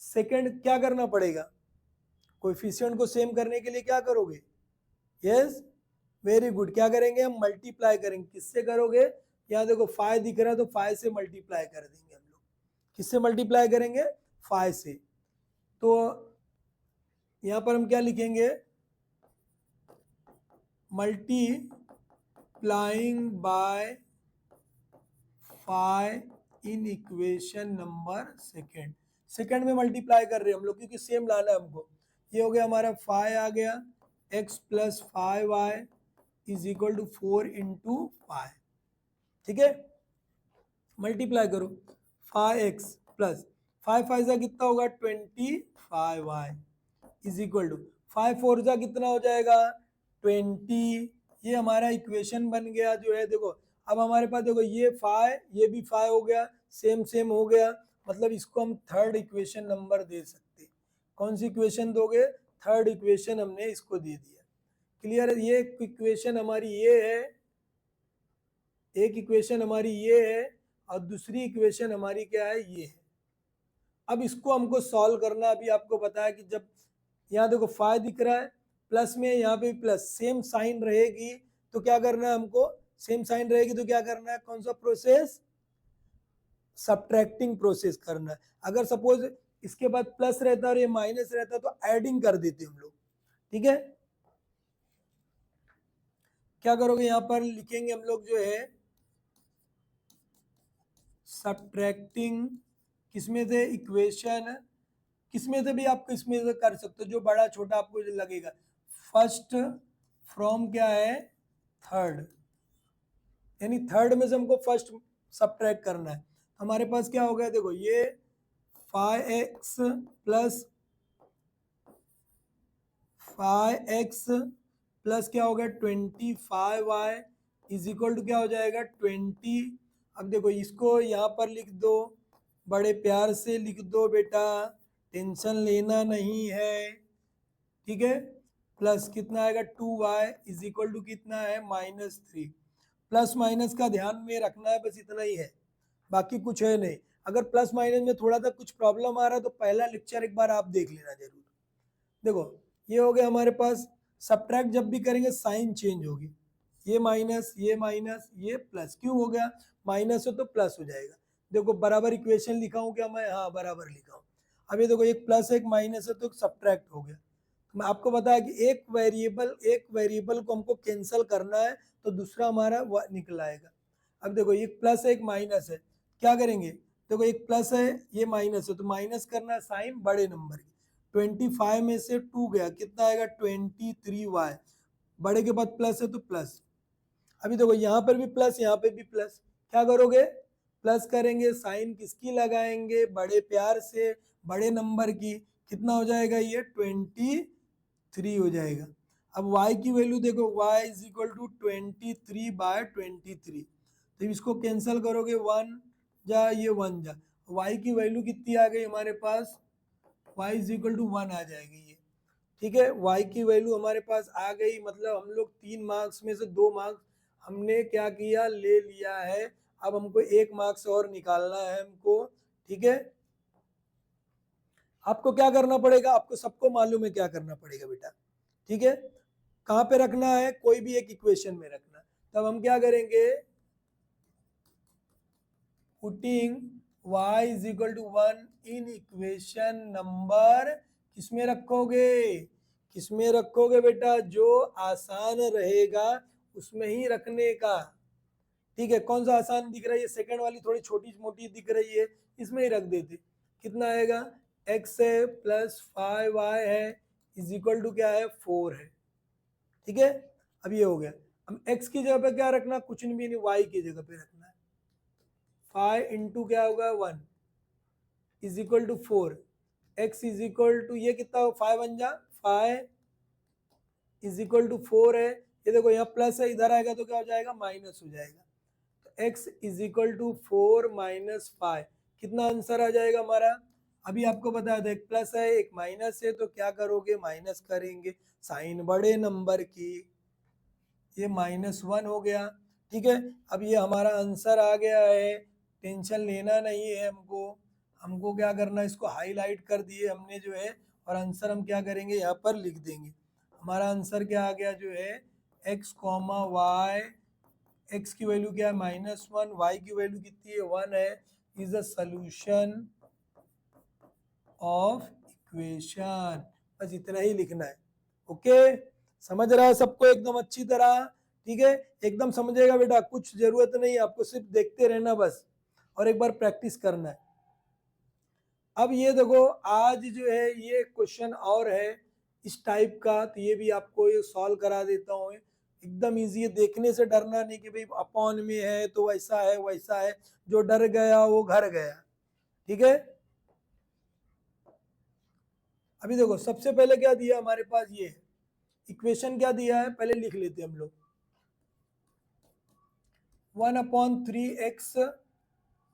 सेकंड क्या करना पड़ेगा, कोएफिशिएंट को सेम करने के लिए क्या करोगे, यस वेरी गुड, क्या करेंगे हम मल्टीप्लाई करेंगे। किससे करोगे, यहाँ देखो 5 दिख रहा है तो 5 से मल्टीप्लाई कर देंगे हम लोग। किससे मल्टीप्लाई करेंगे, 5 से। तो यहाँ पर हम क्या लिखेंगे, multiplying by 5 in equation number second में मल्टीप्लाई कर रहे हैं हम लोग क्योंकि सेम लाना है हमको। ये हो गया हमारा 5 आ गया, x plus 5y is equal to 4 into 5, ठीक है। मल्टीप्लाई करो 5x प्लस 5 5 जा कितना होगा 25y इज इक्वल टू 5 4 जा कितना हो जाएगा 20। ये हमारा इक्वेशन बन गया जो है। देखो अब हमारे पास देखो ये 5 ये भी 5 हो गया, सेम सेम हो गया, मतलब इसको हम थर्ड इक्वेशन नंबर दे सकते। कौन सी इक्वेशन दोगे, थर्ड इक्वेशन हमने इसको दे दिया। क्लियर है, ये इक्वेशन हमारी ये है, एक इक्वेशन हमारी ये है और दूसरी इक्वेशन हमारी क्या है, ये है। अब इसको हमको सॉल्व करना, अभी आपको बताया कि जब यहाँ देखो 5 दिख रहा है प्लस में, यहाँ पे प्लस, सेम साइन रहेगी तो क्या करना है हमको, सेम साइन रहेगी तो क्या करना है, कौन सा प्रोसेस, सब्ट्रैक्टिंग प्रोसेस करना है। अगर सपोज इसके बाद प्लस रहता और ये माइनस रहता तो एडिंग कर देते हम लोग, ठीक है। क्या करोगे, यहाँ पर लिखेंगे हम लोग जो है सब्ट्रैक्टिंग, किसमें से, इक्वेशन, किसमें से भी आप किसमें से कर सकते हो, जो बड़ा छोटा आपको लगेगा। फर्स्ट फ्रॉम क्या है थर्ड, यानी थर्ड में से हमको फर्स्ट सब्ट्रैक्ट करना है। हमारे पास क्या हो गया, देखो ये 5x प्लस 5x प्लस क्या हो गया 25y इज इक्वल टू क्या हो जाएगा 20। अब देखो इसको यहाँ पर लिख दो, बड़े प्यार से लिख दो बेटा, टेंशन लेना नहीं है, ठीक है। प्लस कितना आएगा 2y इज इक्वल टू कितना है -3। प्लस माइनस का ध्यान में रखना है, बस इतना ही है, बाकी कुछ है नहीं। अगर प्लस माइनस में थोड़ा सा कुछ प्रॉब्लम आ रहा है तो पहला लेक्चर एक बार आप देख लेना जरूर। देखो ये हो गया हमारे पास। सब्ट्रैक्ट जब भी करेंगे साइन चेंज होगी, ये माइनस ये प्लस। क्यों हो गया? माइनस हो तो प्लस हो जाएगा। देखो बराबर इक्वेशन लिखा हूँ क्या मैं? हाँ बराबर लिखा हूँ। अब ये देखो एक प्लस एक माइनस है तो सब्ट्रैक्ट हो गया। मैं आपको बताया कि एक वेरिएबल को हमको कैंसिल करना है तो दूसरा हमारा निकल आएगा। अब देखो एक प्लस है एक माइनस है, क्या करेंगे? देखो एक प्लस है ये माइनस है तो माइनस करना है साइन बड़े नंबर की। 25 में से 2 गया, कितना आएगा? 23y। बड़े के बाद प्लस है तो प्लस। अभी देखो यहाँ पर भी प्लस यहाँ पे भी प्लस, क्या करोगे? प्लस करेंगे, साइन किसकी लगाएंगे? बड़े प्यार से, बड़े नंबर की। कितना हो जाएगा ये? 23 हो जाएगा। अब y की वैल्यू देखो, y इज इक्वल टू 23/23। तो इसको कैंसिल करोगे, 1 जा ये 1 जा, y की वैल्यू कितनी आ गई हमारे पास? y इज इक्वल टू 1 आ जाएगी ये। ठीक है, y की वैल्यू हमारे पास आ गई। मतलब हम लोग 3 मार्क्स में से 2 मार्क्स हमने क्या किया? ले लिया है। अब हमको 1 मार्क्स और निकालना है हमको। ठीक है, आपको क्या करना पड़ेगा? आपको सबको मालूम है क्या करना पड़ेगा बेटा। ठीक है, कहाँ पे रखना है? कोई भी एक इक्वेशन में रखना है। तब हम क्या करेंगे? Putting y is equal to 1 in equation number, किसमें रखोगे? किसमें रखोगे बेटा? जो आसान रहेगा उसमें ही रखने का। ठीक है, कौन सा आसान दिख रहा है? ये सेकंड वाली थोड़ी छोटी मोटी दिख रही है, इसमें ही रख देते। कितना आएगा? x है प्लस 5y है इज इक्वल टू क्या है? 4 है। ठीक है, अब ये हो गया। अब x की जगह पे क्या रखना? कुछ भी नहीं, y की जगह पे रखना है। 5 इंटू क्या होगा? 1 is equal to 4। x is equal to ये कितना हो? 5 बन जा 5 इज इक्वल टू 4 है। ये देखो यहाँ प्लस है, इधर आएगा तो क्या हो जाएगा? माइनस हो जाएगा। तो x is equal to 4 minus 5, कितना आंसर आ जाएगा हमारा? अभी आपको बता दे, एक प्लस है एक माइनस है तो क्या करोगे? माइनस करेंगे, साइन बड़े नंबर की। ये -1 हो गया। ठीक है, अब ये हमारा आंसर आ गया है। टेंशन लेना नहीं है हमको। हमको क्या करना, इसको हाईलाइट कर दिए हमने जो है, और आंसर हम क्या करेंगे? यहाँ पर लिख देंगे। हमारा आंसर क्या आ गया जो है? x, y। x की वैल्यू क्या है? -1। y की वैल्यू कितनी है? 1 है। Is the solution of equation. बस इतना ही लिखना है। ओके, समझ रहा है सबको एकदम अच्छी तरह? ठीक है, एकदम समझेगा बेटा, कुछ जरूरत नहीं, आपको सिर्फ देखते रहना बस, और एक बार प्रैक्टिस करना है। अब ये देखो, आज जो है ये क्वेश्चन और है इस टाइप का, तो ये भी आपको ये सॉल्व करा देता हूँ। एकदम इजी है, देखने से डरना नहीं कि भाई अपॉन में है तो वैसा है वैसा है। जो डर गया वो घर गया। ठीक है, अभी देखो सबसे पहले क्या दिया हमारे पास? ये इक्वेशन क्या दिया है पहले लिख लेते हैं हम लोग। 1/3x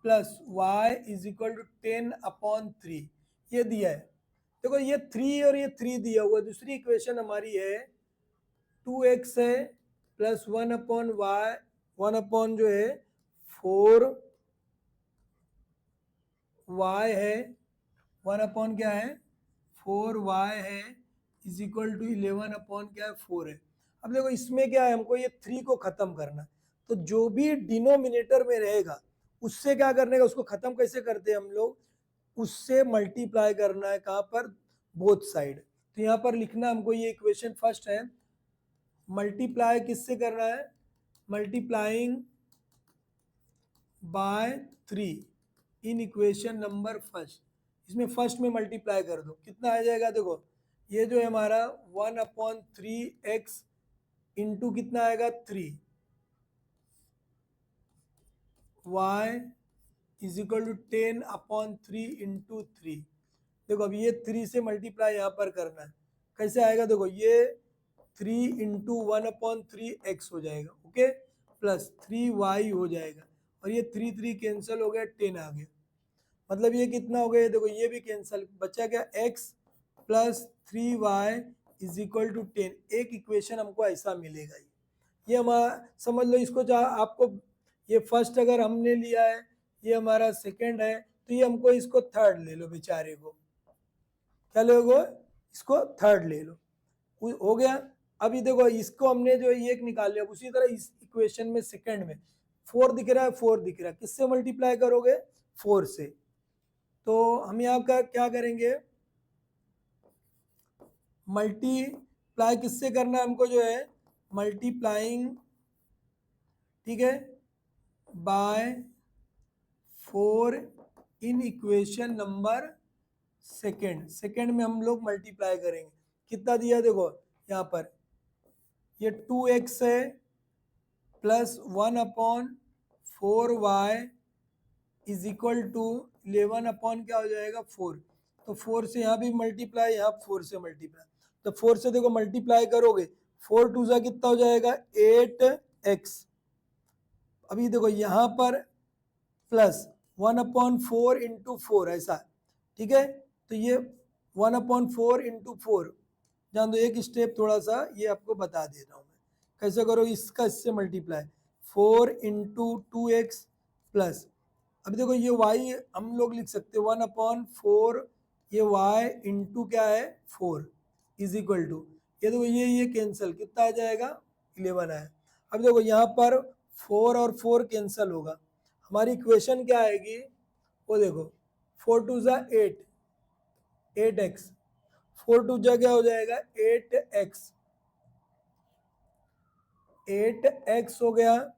plus y is equal to 10/3, ये दिया है। देखो ये 3 और ये 3 दिया हुआ। दूसरी इक्वेशन हमारी है 2x है प्लस 1/y, 1 जो है 4y है, 1 क्या है? 4y है इज इक्वल टू 11 क्या है? 4 है। अब देखो इसमें क्या है, हमको ये 3 को खत्म करना है। तो जो भी डिनोमिनेटर में रहेगा उससे क्या करने का? उसको खत्म कैसे करते हैं हम लोग? उससे मल्टीप्लाई करना है। कहाँ पर? Both side. तो यहाँ पर लिखना हमको, ये इक्वेशन फर्स्ट है। मल्टीप्लाई किससे करना है? Multiplying by 3 in equation number first. इसमें फर्स्ट में मल्टीप्लाई कर दो, कितना आ जाएगा? देखो ये जो है हमारा 1/3x इंटू कितना आएगा? 3 y is equal to 10/3 into 3। देखो अब ये 3 से मल्टीप्लाई यहाँ पर करना है, कैसे आएगा? देखो ये 3 इंटू 1/3x हो जाएगा। ओके, प्लस 3y हो जाएगा, और ये 3 कैंसिल हो गया, 10 आ गया। मतलब ये कितना हो गया? देखो ये भी कैंसिल, बचा क्या? x plus 3y is equal to 10, एक इक्वेशन हमको ऐसा मिलेगा। ये हमारा समझ लो, इसको आपको ये फर्स्ट अगर हमने लिया है, ये हमारा सेकंड है, तो ये हमको इसको थर्ड ले लो, बेचारे को क्या लोगे, इसको थर्ड ले लो, हो गया। अभी देखो इसको हमने जो ये एक निकाल लिया, उसी तरह इस इक्वेशन में सेकंड में 4 दिख रहा है, 4 दिख रहा है, किससे मल्टीप्लाई करोगे, 4 से। तो हम यहाँ का क्या करेंगे, मल्टीप्लाई किससे करना है हमको, जो है मल्टीप्लाइंग, ठीक है, by 4 in equation number second में हम लोग मल्टीप्लाई करेंगे। कितना दिया देखो यहाँ पर, ये 2x है plus 1/4y is equal to 11 upon क्या हो जाएगा 4। तो 4 से यहाँ भी मल्टीप्लाई, यहाँ 4 से मल्टीप्लाई, तो 4 से देखो मल्टीप्लाई करोगे, 4 टू जा कितना हो जाएगा 8x। अभी देखो यहाँ पर प्लस 1/4 इंटू 4 ऐसा, ठीक है, तो ये 1/4 इंटू 4, जान दो एक स्टेप थोड़ा सा ये आपको बता दे रहा हूँ मैं कैसे करो इसका, इससे मल्टीप्लाई 4 इंटू 2x प्लस, अभी देखो ये y हम लोग लिख सकते हैं 1/4, ये y इंटू क्या है 4 इज इक्वल टू, ये देखो ये कैंसिल, कितना आ जाएगा 11 आया। अब देखो यहाँ पर 4 और 4 कैंसिल होगा, हमारी इक्वेशन क्या आएगी, वो देखो 4 टू जा 8, 8x, 4 टू जा क्या हो जाएगा 8x, 8x हो गया।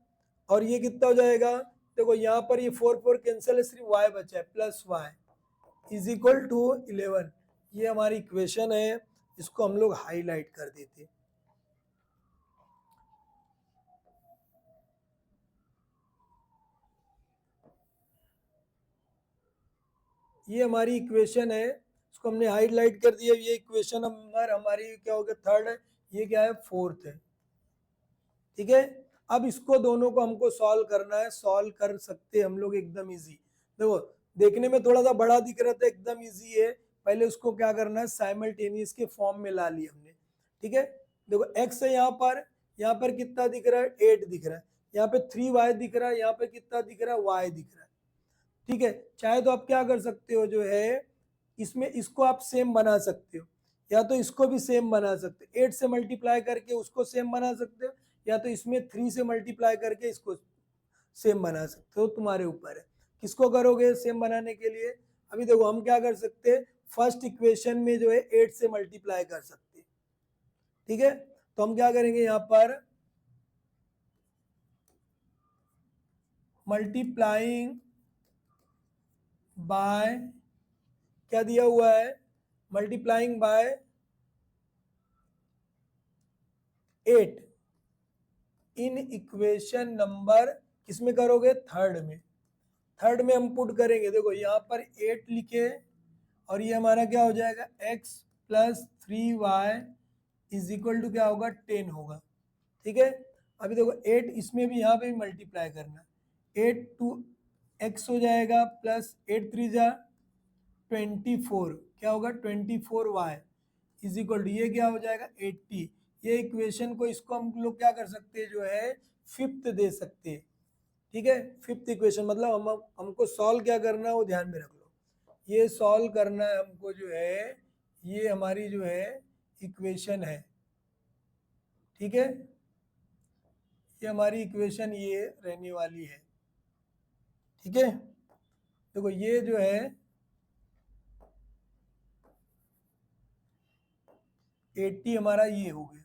और ये कितना हो जाएगा, देखो यहाँ पर ये 4 कैंसिल है, सिर्फ y बचा है, plus y is equal to 11। ये हमारी इक्वेशन है, इसको हम लोग हाईलाइट कर देते। ये हमारी इक्वेशन है, इसको हमने हाईलाइट कर दिया। ये इक्वेशन नंबर हमारी क्या हो गया थर्ड है, ये क्या है फोर्थ है, ठीक है। अब इसको दोनों को हमको सॉल्व करना है, सॉल्व कर सकते हैं हम लोग एकदम इजी। देखो देखने में थोड़ा सा बड़ा दिख रहा था, एकदम इजी है। पहले उसको क्या करना है, साइमल्टेनियस के फॉर्म में ला लिया हमने, ठीक है। देखो x है यहाँ पर कितना दिख रहा है 8 दिख रहा है, यहाँ पे 3y दिख रहा है, यहाँ पे कितना दिख रहा है y दिख रहा है, ठीक है। चाहे तो आप क्या कर सकते हो, जो है इसमें इसको आप सेम बना सकते हो, या तो इसको भी सेम बना सकते हो, 8 से मल्टीप्लाई करके उसको सेम बना सकते हो, या तो इसमें 3 से मल्टीप्लाई करके इसको सेम बना सकते हो, तुम्हारे ऊपर है किसको करोगे सेम बनाने के लिए। अभी देखो हम क्या कर सकते हैं, फर्स्ट इक्वेशन में जो है 8 से मल्टीप्लाई कर सकते हैं, ठीक है। तो हम क्या करेंगे, यहाँ पर मल्टीप्लाइंग बाय क्या दिया हुआ है, multiplying by 8 in equation number किसमें करोगे, थर्ड में हम पुट करेंगे। देखो यहाँ पर 8 लिखे और ये हमारा क्या हो जाएगा x plus 3y is equal to क्या होगा 10 होगा, ठीक है। अभी देखो 8 इसमें भी यहाँ पे भी मल्टीप्लाई करना, 8 टू x हो जाएगा प्लस 8 3 जा 24, क्या होगा 24y इज इक्वल टू ये क्या हो जाएगा 80। ये इक्वेशन को इसको हम लोग क्या कर सकते हैं, जो है फिफ्थ दे सकते हैं, ठीक है। फिफ्थ इक्वेशन मतलब हमको सॉल्व क्या करना है वो ध्यान में रख लो, ये सॉल्व करना है हमको, जो है ये हमारी जो है इक्वेशन है, ठीक है। ये हमारी इक्वेशन ये रहने वाली है, ठीक है। देखो ये जो है 80 हमारा ये हो गया,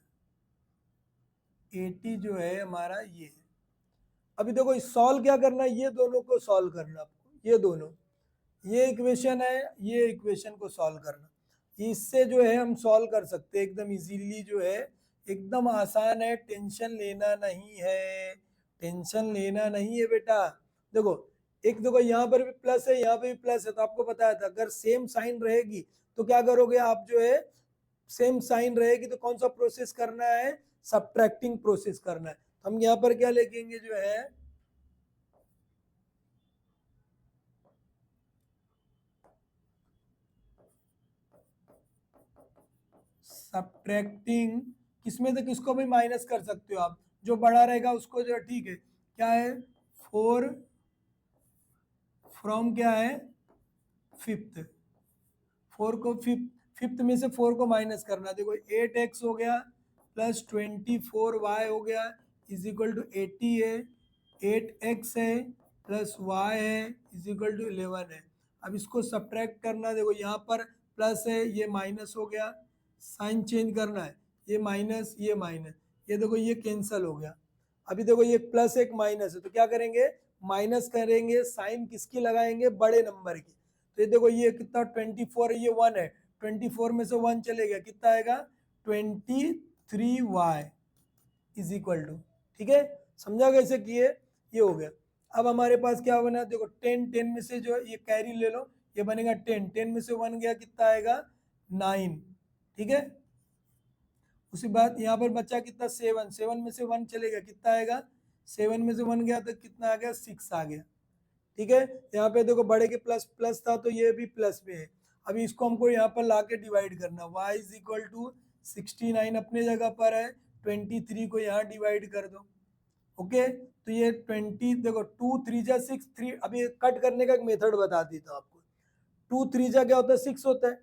80 जो है हमारा ये है। अभी देखो सॉल्व क्या करना है, ये दोनों को सॉल्व करना आपको, ये दोनों, ये इक्वेशन है, ये इक्वेशन को सॉल्व करना, इससे जो है हम सॉल्व कर सकते हैं एकदम इजीली, जो है एकदम आसान है, टेंशन लेना नहीं है, टेंशन लेना नहीं है बेटा। देखो एक देखो यहाँ पर भी प्लस है, यहाँ पे भी प्लस है, तो आपको बताया था अगर सेम साइन रहेगी तो क्या करोगे आप, जो है सेम साइन रहेगी तो कौन सा प्रोसेस करना है, सब्ट्रैक्टिंग प्रोसेस करना है। तो हम यहाँ पर क्या लिखेंगे, जो है सब्ट्रैक्टिंग, किसमें से किसको भी माइनस कर सकते हो आप, जो बड़ा रहेगा उसको जो, ठीक है, क्या है 4 फ्रॉम क्या है फिफ्थ, 4 को फिफ्थ में से 4 को माइनस करना, देखो 8x हो गया प्लस 24y हो गया इज इक्वल टू 80 है, 8x है प्लस y है इज इक्वल टू 11 है। अब इसको सब्ट्रैक्ट करना, देखो यहाँ पर प्लस है, ये माइनस हो गया, साइन चेंज करना है, ये माइनस ये माइनस, ये देखो ये कैंसल हो गया। अभी देखो ये प्लस एक माइनस है, तो क्या करेंगे, माइनस करेंगे, साइन किसकी लगाएंगे, बड़े नंबर की। तो ये देखो ये कितना 24 है, ये 1 है, 24 में से 1 चले गया, कितना आएगा 23y इज इक्वल टू, ठीक है, समझा कैसे किए, ये हो गया। अब हमारे पास क्या बना, देखो 10, 10 में से जो ये कैरी ले लो, ये बनेगा 10, 10 में से 1 गया, कितना आएगा 9, ठीक है। उसी बात यहाँ पर बच्चा कितना 7, 7 में से 1 चलेगा, कितना आएगा 7 में से 1 गया तो कितना आ गया 6 आ गया, ठीक है। यहाँ पे देखो बड़े के प्लस प्लस था तो ये भी प्लस में है। अभी इसको हमको यहाँ पर ला के डिवाइड करना, y इज इक्वल टू 69 अपने जगह पर है, 23 को यहाँ डिवाइड कर दो, ओके। तो ये 20, देखो 2 3 जा 6, 3, अभी कट करने का एक मेथड बता देता हूँ आपको। 2 3 जा क्या होता है 6 होता है,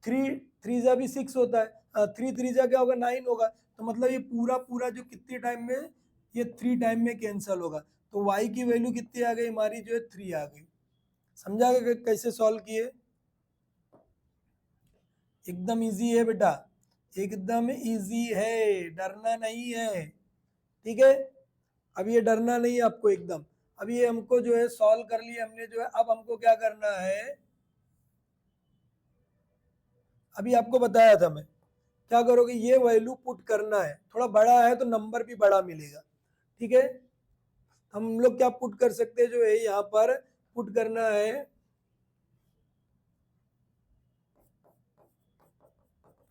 3 3 जा भी 6 होता है, 3 3 जा क्या होगा 9 होगा। तो मतलब ये पूरा पूरा जो कितने टाइम में, ये 3 टाइम में कैंसिल होगा। तो y की वैल्यू कितनी आ गई हमारी, जो है 3 आ गई। समझा कैसे सॉल्व किए, एकदम इजी है बेटा, एकदम इजी है, डरना नहीं है, ठीक है। अब ये डरना नहीं है आपको एकदम। अब ये हमको जो है सॉल्व कर लिया हमने जो है, अब हमको क्या करना है, अभी आपको बताया था मैं, क्या करोगे, ये वैल्यू पुट करना है, थोड़ा बड़ा है तो नंबर भी बड़ा मिलेगा, ठीक है। हम लोग क्या पुट कर सकते हैं, जो है यहाँ पर पुट करना है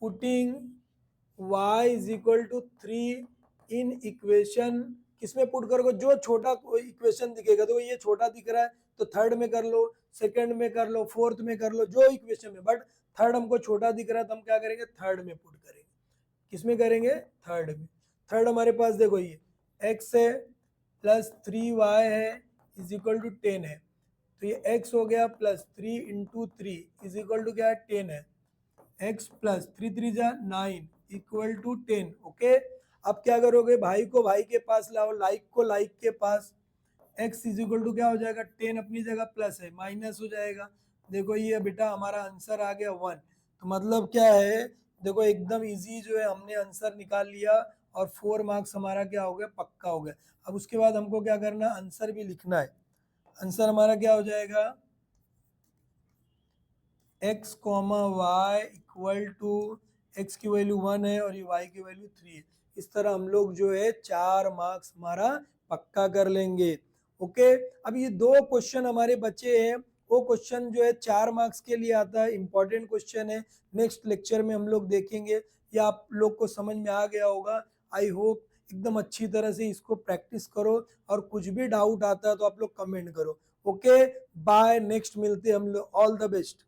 putting y is equal to 3 in equation, किसमें पुट करोगे, जो छोटा इक्वेशन दिखेगा, तो ये छोटा दिख रहा है तो थर्ड में कर लो, सेकंड में कर लो, फोर्थ में कर लो, जो इक्वेशन में, बट थर्ड हमको छोटा दिख रहा है तो हम क्या करेंगे, थर्ड में पुट करेंगे। किसमें करेंगे, थर्ड में। थर्ड हमारे पास देखो ये x है प्लस 3y है इज इक्वल टू 10 है, तो ये x हो गया plus 3 into 3 is equal to क्या है 10 है, x प्लस 3 3 जा 9 इक्वल टू 10, ओके। अब क्या करोगे, भाई को भाई के पास लाओ, लाइक को लाइक के पास, x इज इक्वल टू क्या हो जाएगा 10 अपनी जगह प्लस है माइनस हो जाएगा। देखो ये बेटा हमारा आंसर आ गया 1। तो मतलब क्या है, देखो एकदम इजी जो है हमने आंसर निकाल लिया, और 4 मार्क्स हमारा क्या हो गया, पक्का हो गया। अब उसके बाद हमको क्या करना, आंसर भी लिखना है। आंसर हमारा क्या हो जाएगा, x comma y equal to, x की वैल्यू 1 है और ये y की वैल्यू 3 है। इस तरह हम लोग जो है 4 मार्क्स हमारा पक्का कर लेंगे, ओके। अब ये 2 क्वेश्चन हमारे बचे हैं, वो क्वेश्चन जो है 4 मार्क्स के लिए आता है, इंपॉर्टेंट क्वेश्चन है, नेक्स्ट लेक्चर में हम लोग देखेंगे। ये आप लोग को समझ में आ गया होगा, आई होप। एकदम अच्छी तरह से इसको प्रैक्टिस करो, और कुछ भी डाउट आता है तो आप लोग कमेंट करो, ओके। बाय, नेक्स्ट मिलते हैं हम लोग, ऑल द बेस्ट।